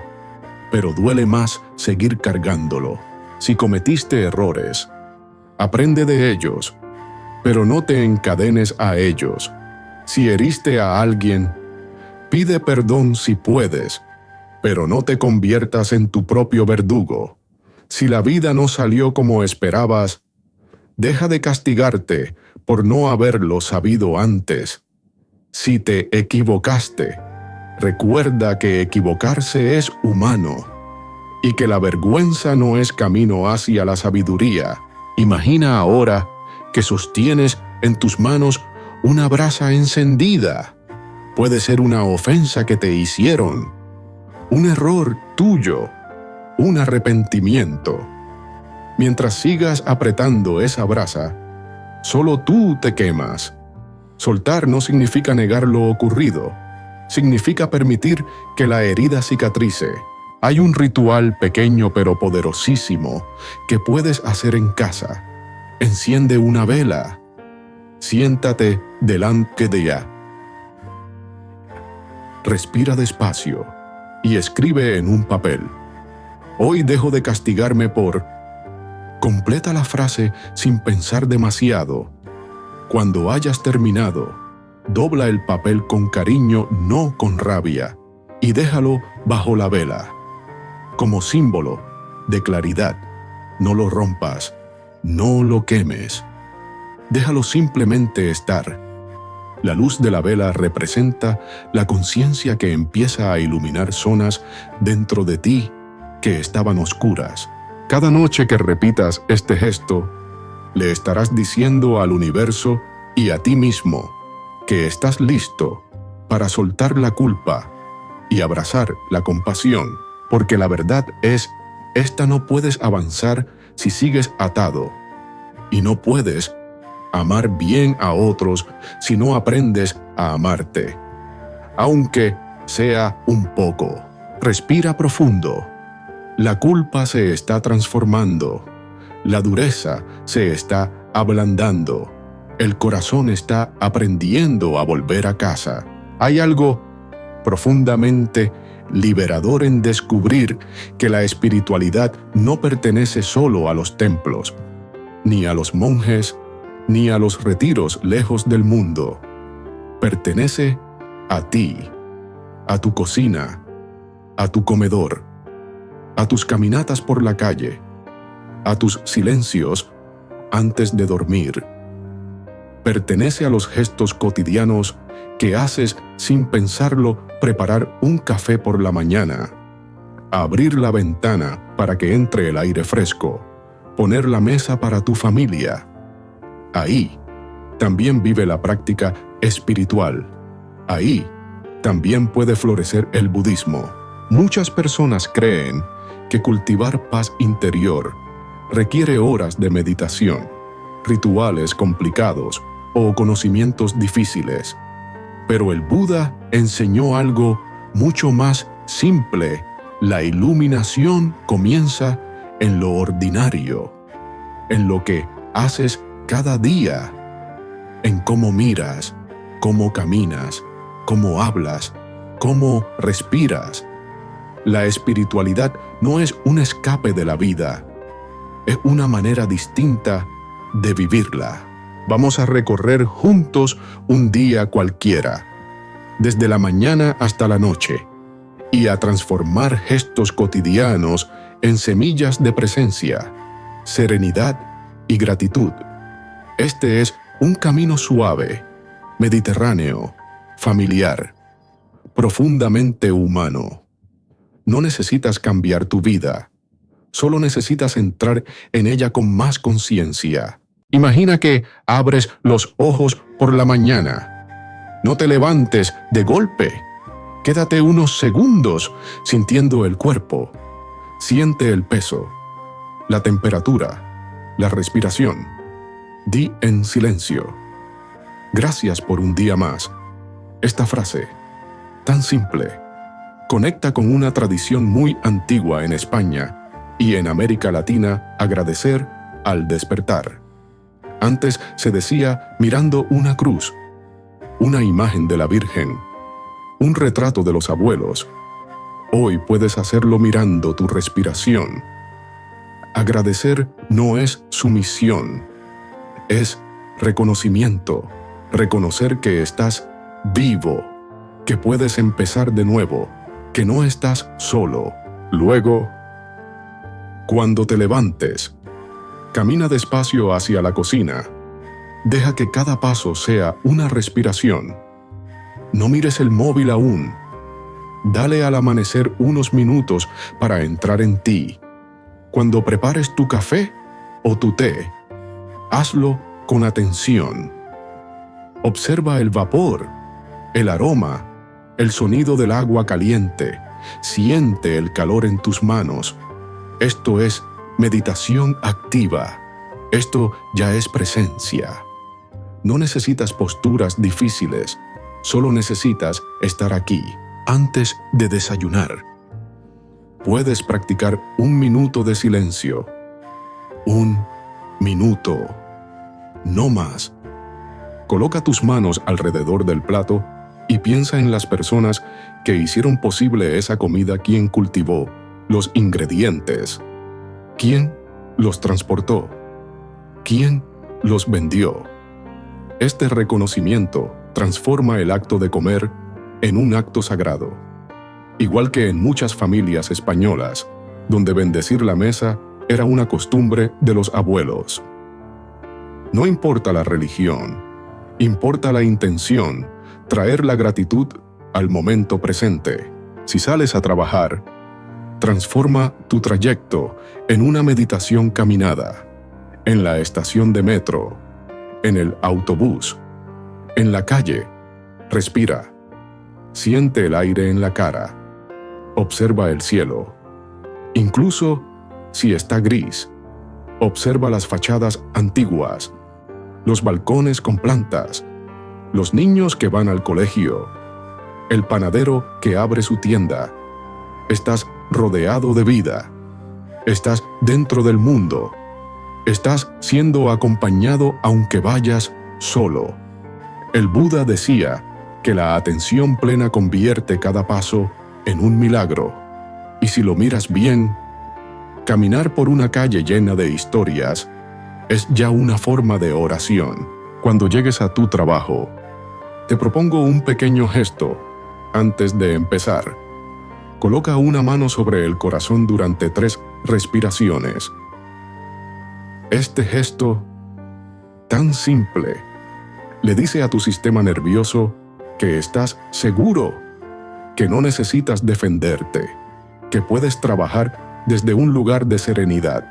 pero duele más seguir cargándolo. Si cometiste errores, aprende de ellos, pero no te encadenes a ellos. Si heriste a alguien, pide perdón si puedes, pero no te conviertas en tu propio verdugo. Si la vida no salió como esperabas, deja de castigarte por no haberlo sabido antes. Si te equivocaste, recuerda que equivocarse es humano y que la vergüenza no es camino hacia la sabiduría. Imagina ahora que sostienes en tus manos una brasa encendida. Puede ser una ofensa que te hicieron, un error tuyo, un arrepentimiento. Mientras sigas apretando esa brasa, solo tú te quemas. Soltar no significa negar lo ocurrido, significa permitir que la herida cicatrice. Hay un ritual pequeño pero poderosísimo que puedes hacer en casa. Enciende una vela. Siéntate delante de ella. Respira despacio y escribe en un papel. Hoy dejo de castigarme por... Completa la frase sin pensar demasiado. Cuando hayas terminado, dobla el papel con cariño, no con rabia, y déjalo bajo la vela, como símbolo de claridad. No lo rompas, no lo quemes. Déjalo simplemente estar. La luz de la vela representa la conciencia que empieza a iluminar zonas dentro de ti que estaban oscuras. Cada noche que repitas este gesto, le estarás diciendo al universo y a ti mismo que estás listo para soltar la culpa y abrazar la compasión, porque la verdad es, esta no puedes avanzar si sigues atado, y no puedes amar bien a otros si no aprendes a amarte, aunque sea un poco. Respira profundo. La culpa se está transformando. La dureza se está ablandando. El corazón está aprendiendo a volver a casa. Hay algo profundamente liberador en descubrir que la espiritualidad no pertenece solo a los templos, ni a los monjes, ni a los retiros lejos del mundo. Pertenece a ti, a tu cocina, a tu comedor, a tus caminatas por la calle, a tus silencios antes de dormir. Pertenece a los gestos cotidianos que haces sin pensarlo: preparar un café por la mañana, abrir la ventana para que entre el aire fresco, poner la mesa para tu familia. Ahí también vive la práctica espiritual. Ahí también puede florecer el budismo. Muchas personas creen que cultivar paz interior requiere horas de meditación, rituales complicados o conocimientos difíciles. Pero el Buda enseñó algo mucho más simple. La iluminación comienza en lo ordinario, en lo que haces cada día. en cómo miras, cómo caminas, cómo hablas, cómo respiras. La espiritualidad no es un escape de la vida, es una manera distinta de vivirla. Vamos a recorrer juntos un día cualquiera, desde la mañana hasta la noche, y a transformar gestos cotidianos en semillas de presencia, serenidad y gratitud. Este es un camino suave, mediterráneo, familiar, profundamente humano. No necesitas cambiar tu vida, solo necesitas entrar en ella con más conciencia. Imagina que abres los ojos por la mañana. No te levantes de golpe. Quédate unos segundos sintiendo el cuerpo. Siente el peso, la temperatura, la respiración. Di en silencio: gracias por un día más. Esta frase, tan simple, conecta con una tradición muy antigua en España y en América Latina: agradecer al despertar. Antes se decía mirando una cruz, una imagen de la Virgen, un retrato de los abuelos. Hoy puedes hacerlo mirando tu respiración. Agradecer no es sumisión, es reconocimiento, reconocer que estás vivo, que puedes empezar de nuevo, que no estás solo. Luego, cuando te levantes, camina despacio hacia la cocina. Deja que cada paso sea una respiración. No mires el móvil aún. Dale al amanecer unos minutos para entrar en ti. Cuando prepares tu café o tu té, hazlo con atención. Observa el vapor, el aroma, el sonido del agua caliente. Siente el calor en tus manos. Esto es meditación activa. Esto ya es presencia. No necesitas posturas difíciles, solo necesitas estar aquí. Antes de desayunar, puedes practicar un minuto de silencio. Un minuto, no más. Coloca tus manos alrededor del plato y piensa en las personas que hicieron posible esa comida. ¿Quién cultivó los ingredientes? ¿Quién los transportó? ¿Quién los vendió? Este reconocimiento transforma el acto de comer en un acto sagrado. Igual que en muchas familias españolas, donde bendecir la mesa era una costumbre de los abuelos. No importa la religión, importa la intención, traer la gratitud al momento presente. Si sales a trabajar, transforma tu trayecto en una meditación caminada, en la estación de metro, en el autobús, en la calle. Respira, siente el aire en la cara, observa el cielo. Incluso si está gris, observa las fachadas antiguas, los balcones con plantas, los niños que van al colegio, el panadero que abre su tienda. Estás rodeado de vida. Estás dentro del mundo. Estás siendo acompañado aunque vayas solo. El Buda decía que la atención plena convierte cada paso en un milagro. Y si lo miras bien, caminar por una calle llena de historias es ya una forma de oración. Cuando llegues a tu trabajo, te propongo un pequeño gesto antes de empezar. Coloca una mano sobre el corazón durante 3 respiraciones. Este gesto, tan simple, le dice a tu sistema nervioso que estás seguro, que no necesitas defenderte, que puedes trabajar desde un lugar de serenidad.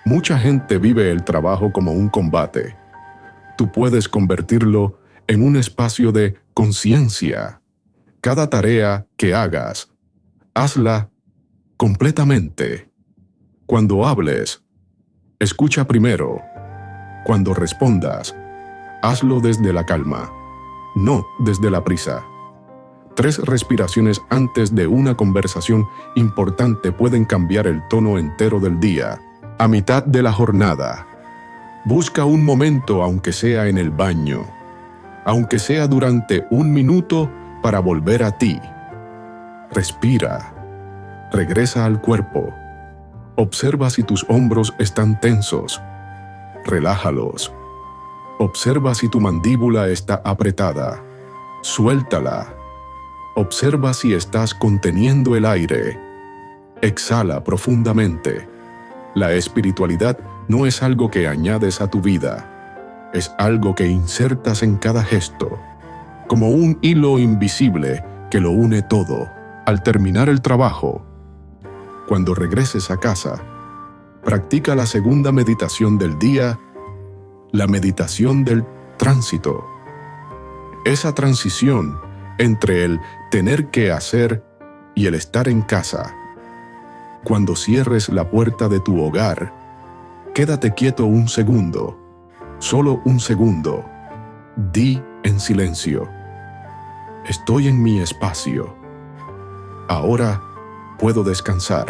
Mucha gente vive el trabajo como un combate. Tú puedes convertirlo en un espacio de conciencia. Cada tarea que hagas, hazla completamente. Cuando hables, escucha primero. Cuando respondas, hazlo desde la calma, no desde la prisa. 3 respiraciones antes de una conversación importante pueden cambiar el tono entero del día. A mitad de la jornada, Busca un momento, aunque sea en el baño, aunque sea durante 1 minuto, para volver a ti. Respira. Regresa al cuerpo. Observa si tus hombros están tensos. Relájalos. Observa si tu mandíbula está apretada. Suéltala. Observa si estás conteniendo el aire. Exhala profundamente. La espiritualidad no es algo que añades a tu vida. Es algo que insertas en cada gesto, como un hilo invisible que lo une todo. Al terminar el trabajo, cuando regreses a casa, practica la segunda meditación del día, la meditación del tránsito. Esa transición entre el tener que hacer y el estar en casa. Cuando cierres la puerta de tu hogar, quédate quieto 1 segundo, solo 1 segundo. Di en silencio: estoy en mi espacio. Ahora puedo descansar.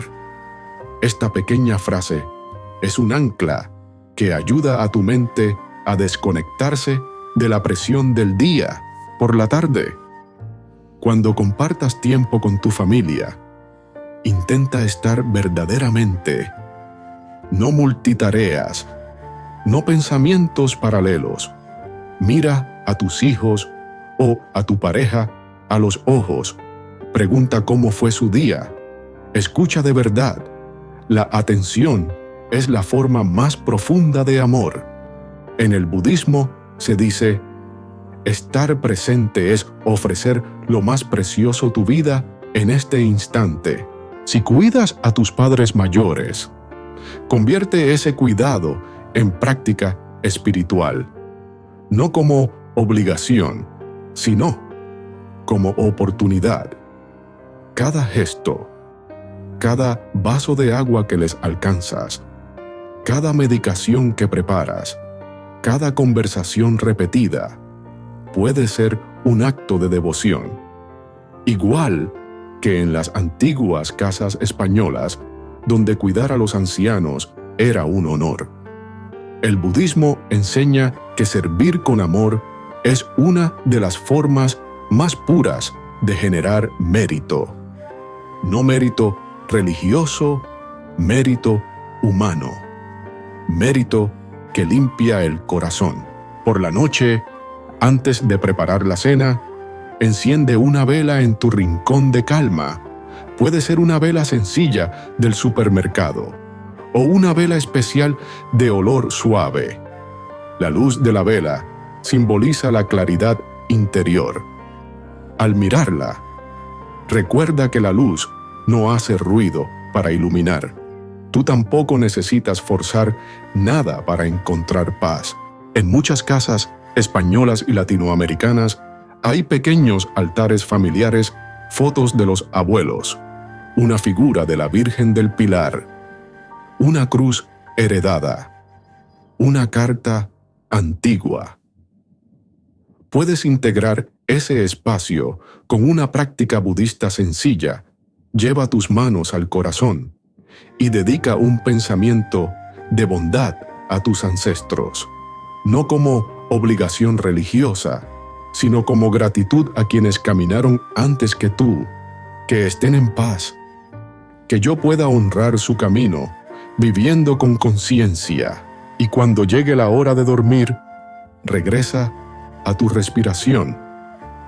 Esta pequeña frase es un ancla que ayuda a tu mente a desconectarse de la presión del día por la tarde. Cuando compartas tiempo con tu familia, intenta estar verdaderamente. No multitareas, no pensamientos paralelos. Mira a tus hijos o a tu pareja a los ojos. Pregunta cómo fue su día. Escucha de verdad. La atención es la forma más profunda de amor. En el budismo se dice: estar presente es ofrecer lo más precioso tu vida en este instante. Si cuidas a tus padres mayores, convierte ese cuidado en práctica espiritual, no como obligación, sino como oportunidad. Cada gesto, cada vaso de agua que les alcanzas, cada medicación que preparas, cada conversación repetida, puede ser un acto de devoción. Igual que en las antiguas casas españolas, donde cuidar a los ancianos era un honor. El budismo enseña que servir con amor es una de las formas más puras de generar mérito. No mérito religioso, mérito humano. Mérito que limpia el corazón. Por la noche, antes de preparar la cena, enciende una vela en tu rincón de calma. Puede ser una vela sencilla del supermercado o una vela especial de olor suave. La luz de la vela simboliza la claridad interior. Al mirarla, recuerda que la luz no hace ruido para iluminar. Tú tampoco necesitas forzar nada para encontrar paz. En muchas casas españolas y latinoamericanas hay pequeños altares familiares, fotos de los abuelos, una figura de la Virgen del Pilar, una cruz heredada, una carta antigua. Puedes integrar ese espacio con una práctica budista sencilla. Lleva tus manos al corazón y dedica un pensamiento de bondad a tus ancestros, no como obligación religiosa, sino como gratitud a quienes caminaron antes que tú. Que estén en paz, que yo pueda honrar su camino, viviendo con conciencia. Y cuando llegue la hora de dormir, regresa a tu respiración.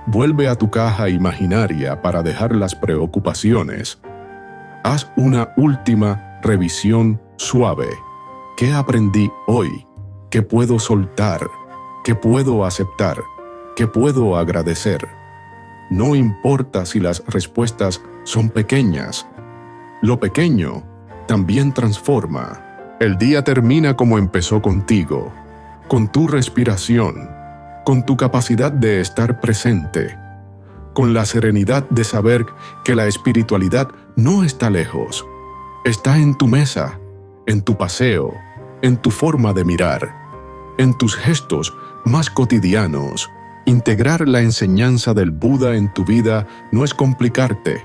Vuelve a tu caja imaginaria para dejar las preocupaciones. Haz una última revisión suave. ¿Qué aprendí hoy? ¿Qué puedo soltar? ¿Qué puedo aceptar? ¿Qué puedo agradecer? No importa si las respuestas son pequeñas. Lo pequeño también transforma. El día termina como empezó contigo, con tu respiración, con tu capacidad de estar presente, con la serenidad de saber que la espiritualidad no está lejos. Está en tu mesa, en tu paseo, en tu forma de mirar, en tus gestos más cotidianos. Integrar la enseñanza del Buda en tu vida no es complicarte,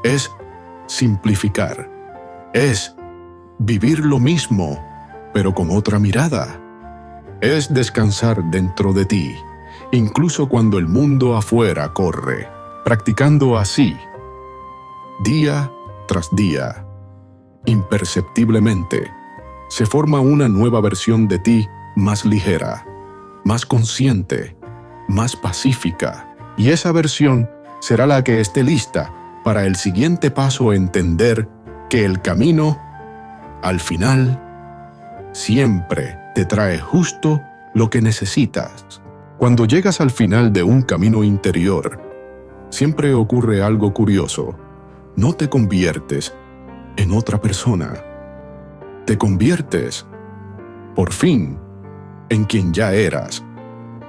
es simplificar, es vivir lo mismo, pero con otra mirada. es descansar dentro de ti, incluso cuando el mundo afuera corre, practicando así, día tras día, imperceptiblemente, se forma una nueva versión de ti más ligera, más consciente, más pacífica, y esa versión será la que esté lista para el siguiente paso: entender que el camino, al final, siempre te trae justo lo que necesitas. Cuando llegas al final de un camino interior, siempre ocurre algo curioso. No te conviertes en otra persona. Te conviertes, por fin, en quien ya eras.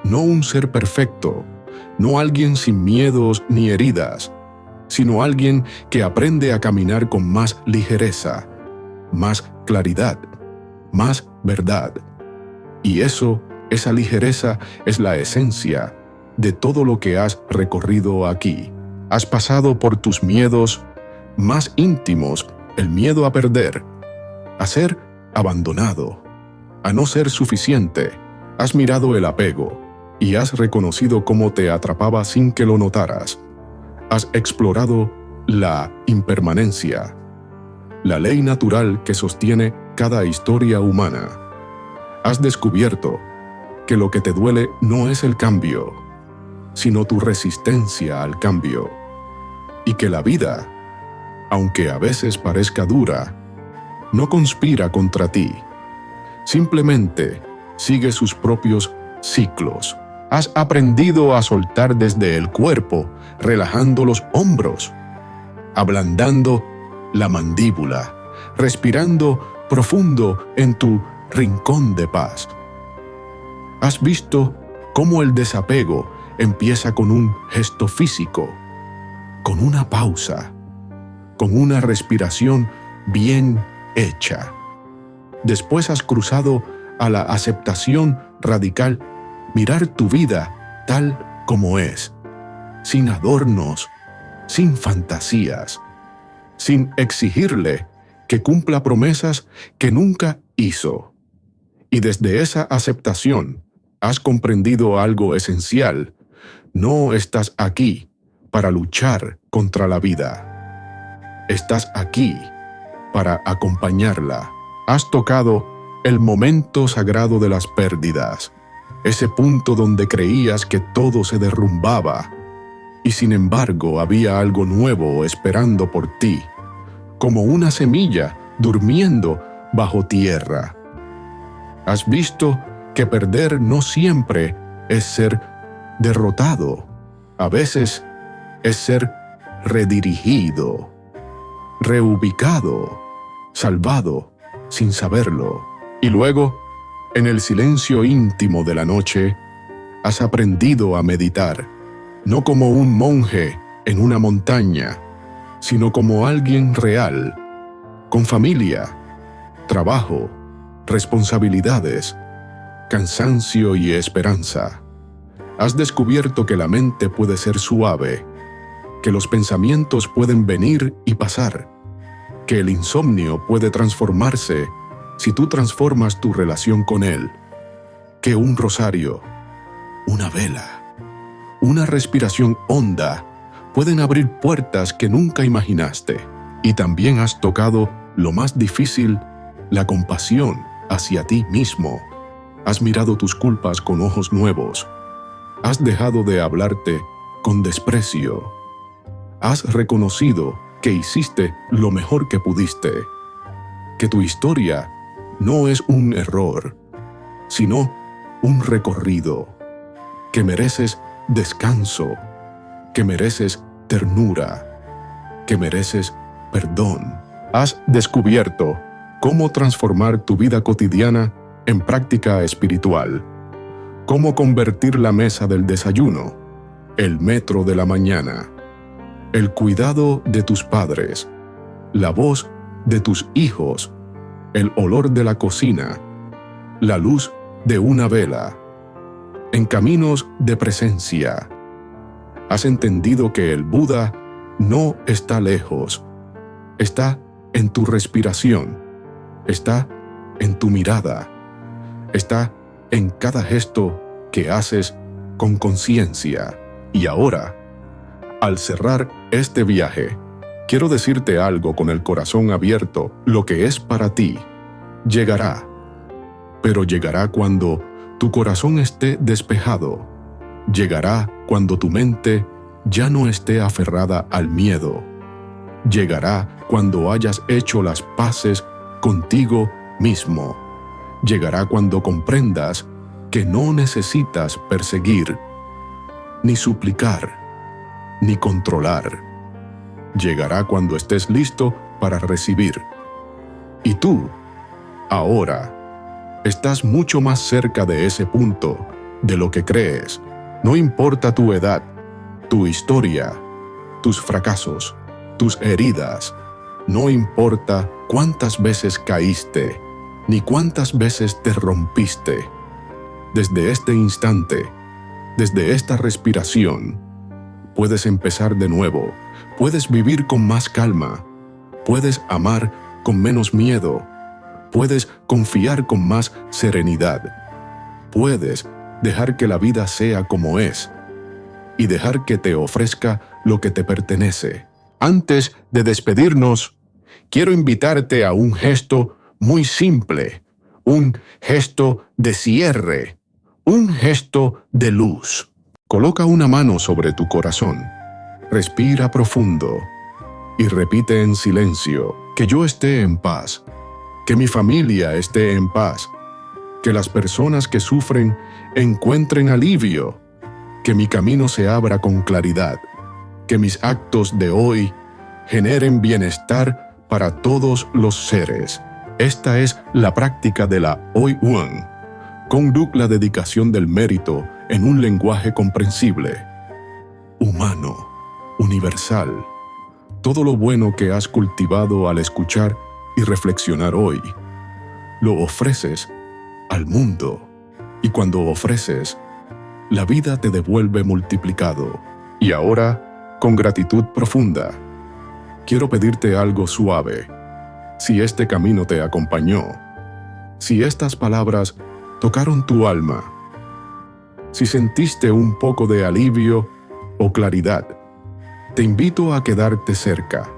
No un ser perfecto, no alguien sin miedos ni heridas, sino alguien que aprende a caminar con más ligereza, más claridad, más verdad. Y esa ligereza es la esencia de todo lo que has recorrido aquí. Has pasado por tus miedos más íntimos, el miedo a perder, a ser abandonado, a no ser suficiente. Has mirado el apego y has reconocido cómo te atrapaba sin que lo notaras. Has explorado la impermanencia, la ley natural que sostiene cada historia humana. Has descubierto que lo que te duele no es el cambio, sino tu resistencia al cambio, y que la vida, aunque a veces parezca dura, no conspira contra ti, simplemente sigue sus propios ciclos. Has aprendido a soltar desde el cuerpo, relajando los hombros, ablandando la mandíbula, respirando profundo en tu rincón de paz. Has visto cómo el desapego empieza con un gesto físico, con una pausa, con una respiración bien hecha. Después has cruzado a la aceptación radical, mirar tu vida tal como es, sin adornos, sin fantasías, sin exigirle que cumpla promesas que nunca hizo. Y desde esa aceptación has comprendido algo esencial: no estás aquí para luchar contra la vida. Estás aquí para acompañarla. Has tocado el momento sagrado de las pérdidas, ese punto donde creías que todo se derrumbaba, y sin embargo había algo nuevo esperando por ti, como una semilla durmiendo bajo tierra. Has visto que perder no siempre es ser derrotado, a veces es ser redirigido, reubicado, salvado sin saberlo. Y luego, en el silencio íntimo de la noche, has aprendido a meditar, no como un monje en una montaña, sino como alguien real, con familia, trabajo, responsabilidades, cansancio y esperanza. Has descubierto que la mente puede ser suave, que los pensamientos pueden venir y pasar, que el insomnio puede transformarse si tú transformas tu relación con él, que un rosario, una vela, una respiración honda pueden abrir puertas que nunca imaginaste. Y también has tocado lo más difícil, la compasión hacia ti mismo. Has mirado tus culpas con ojos nuevos. Has dejado de hablarte con desprecio. Has reconocido que hiciste lo mejor que pudiste, que tu historia no es un error, sino un recorrido, que mereces descanso, que mereces ternura, que mereces perdón. Has descubierto cómo transformar tu vida cotidiana en práctica espiritual, cómo convertir la mesa del desayuno, el metro de la mañana, el cuidado de tus padres, la voz de tus hijos, el olor de la cocina, la luz de una vela, en caminos de presencia. Has entendido que el Buda no está lejos, está en tu respiración, está en tu mirada, está en cada gesto que haces con conciencia. Y ahora, al cerrar este viaje, quiero decirte algo con el corazón abierto. Lo que es para ti llegará, pero llegará cuando tu corazón esté despejado. Llegará cuando tu mente ya no esté aferrada al miedo. Llegará cuando hayas hecho las paces contigo mismo. Llegará cuando comprendas que no necesitas perseguir, ni suplicar, ni controlar. Llegará cuando estés listo para recibir. Y tú, ahora, estás mucho más cerca de ese punto de lo que crees. No importa tu edad, tu historia, tus fracasos, tus heridas. No importa cuántas veces caíste, ni cuántas veces te rompiste. Desde este instante, desde esta respiración, puedes empezar de nuevo, puedes vivir con más calma, puedes amar con menos miedo, puedes confiar con más serenidad, puedes dejar que la vida sea como es y dejar que te ofrezca lo que te pertenece. Antes de despedirnos, quiero invitarte a un gesto muy simple, un gesto de cierre, un gesto de luz. Coloca una mano sobre tu corazón, respira profundo y repite en silencio: que yo esté en paz, que mi familia esté en paz, que las personas que sufren encuentren alivio, que mi camino se abra con claridad, que mis actos de hoy generen bienestar para todos los seres. Esta es la práctica de la Oi Won, con la dedicación del mérito en un lenguaje comprensible, humano, universal. Todo lo bueno que has cultivado al escuchar y reflexionar hoy, lo ofreces al mundo. Y cuando ofreces, la vida te devuelve multiplicado. Y ahora, con gratitud profunda, quiero pedirte algo suave. Si este camino te acompañó, si estas palabras tocaron tu alma, si sentiste un poco de alivio o claridad, te invito a quedarte cerca,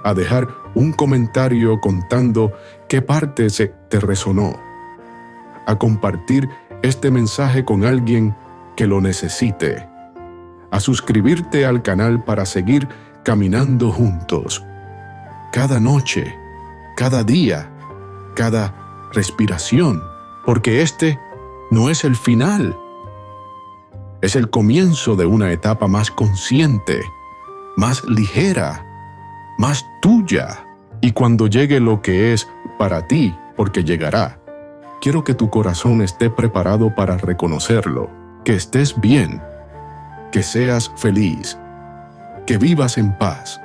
a dejar un comentario contando qué parte te resonó, a compartir este mensaje con alguien que lo necesite, a suscribirte al canal para seguir caminando juntos. Cada noche, cada día, cada respiración, porque este no es el final. Es el comienzo de una etapa más consciente, más ligera, más tuya. Y cuando llegue lo que es para ti, porque llegará, quiero que tu corazón esté preparado para reconocerlo, que estés bien, que seas feliz, que vivas en paz.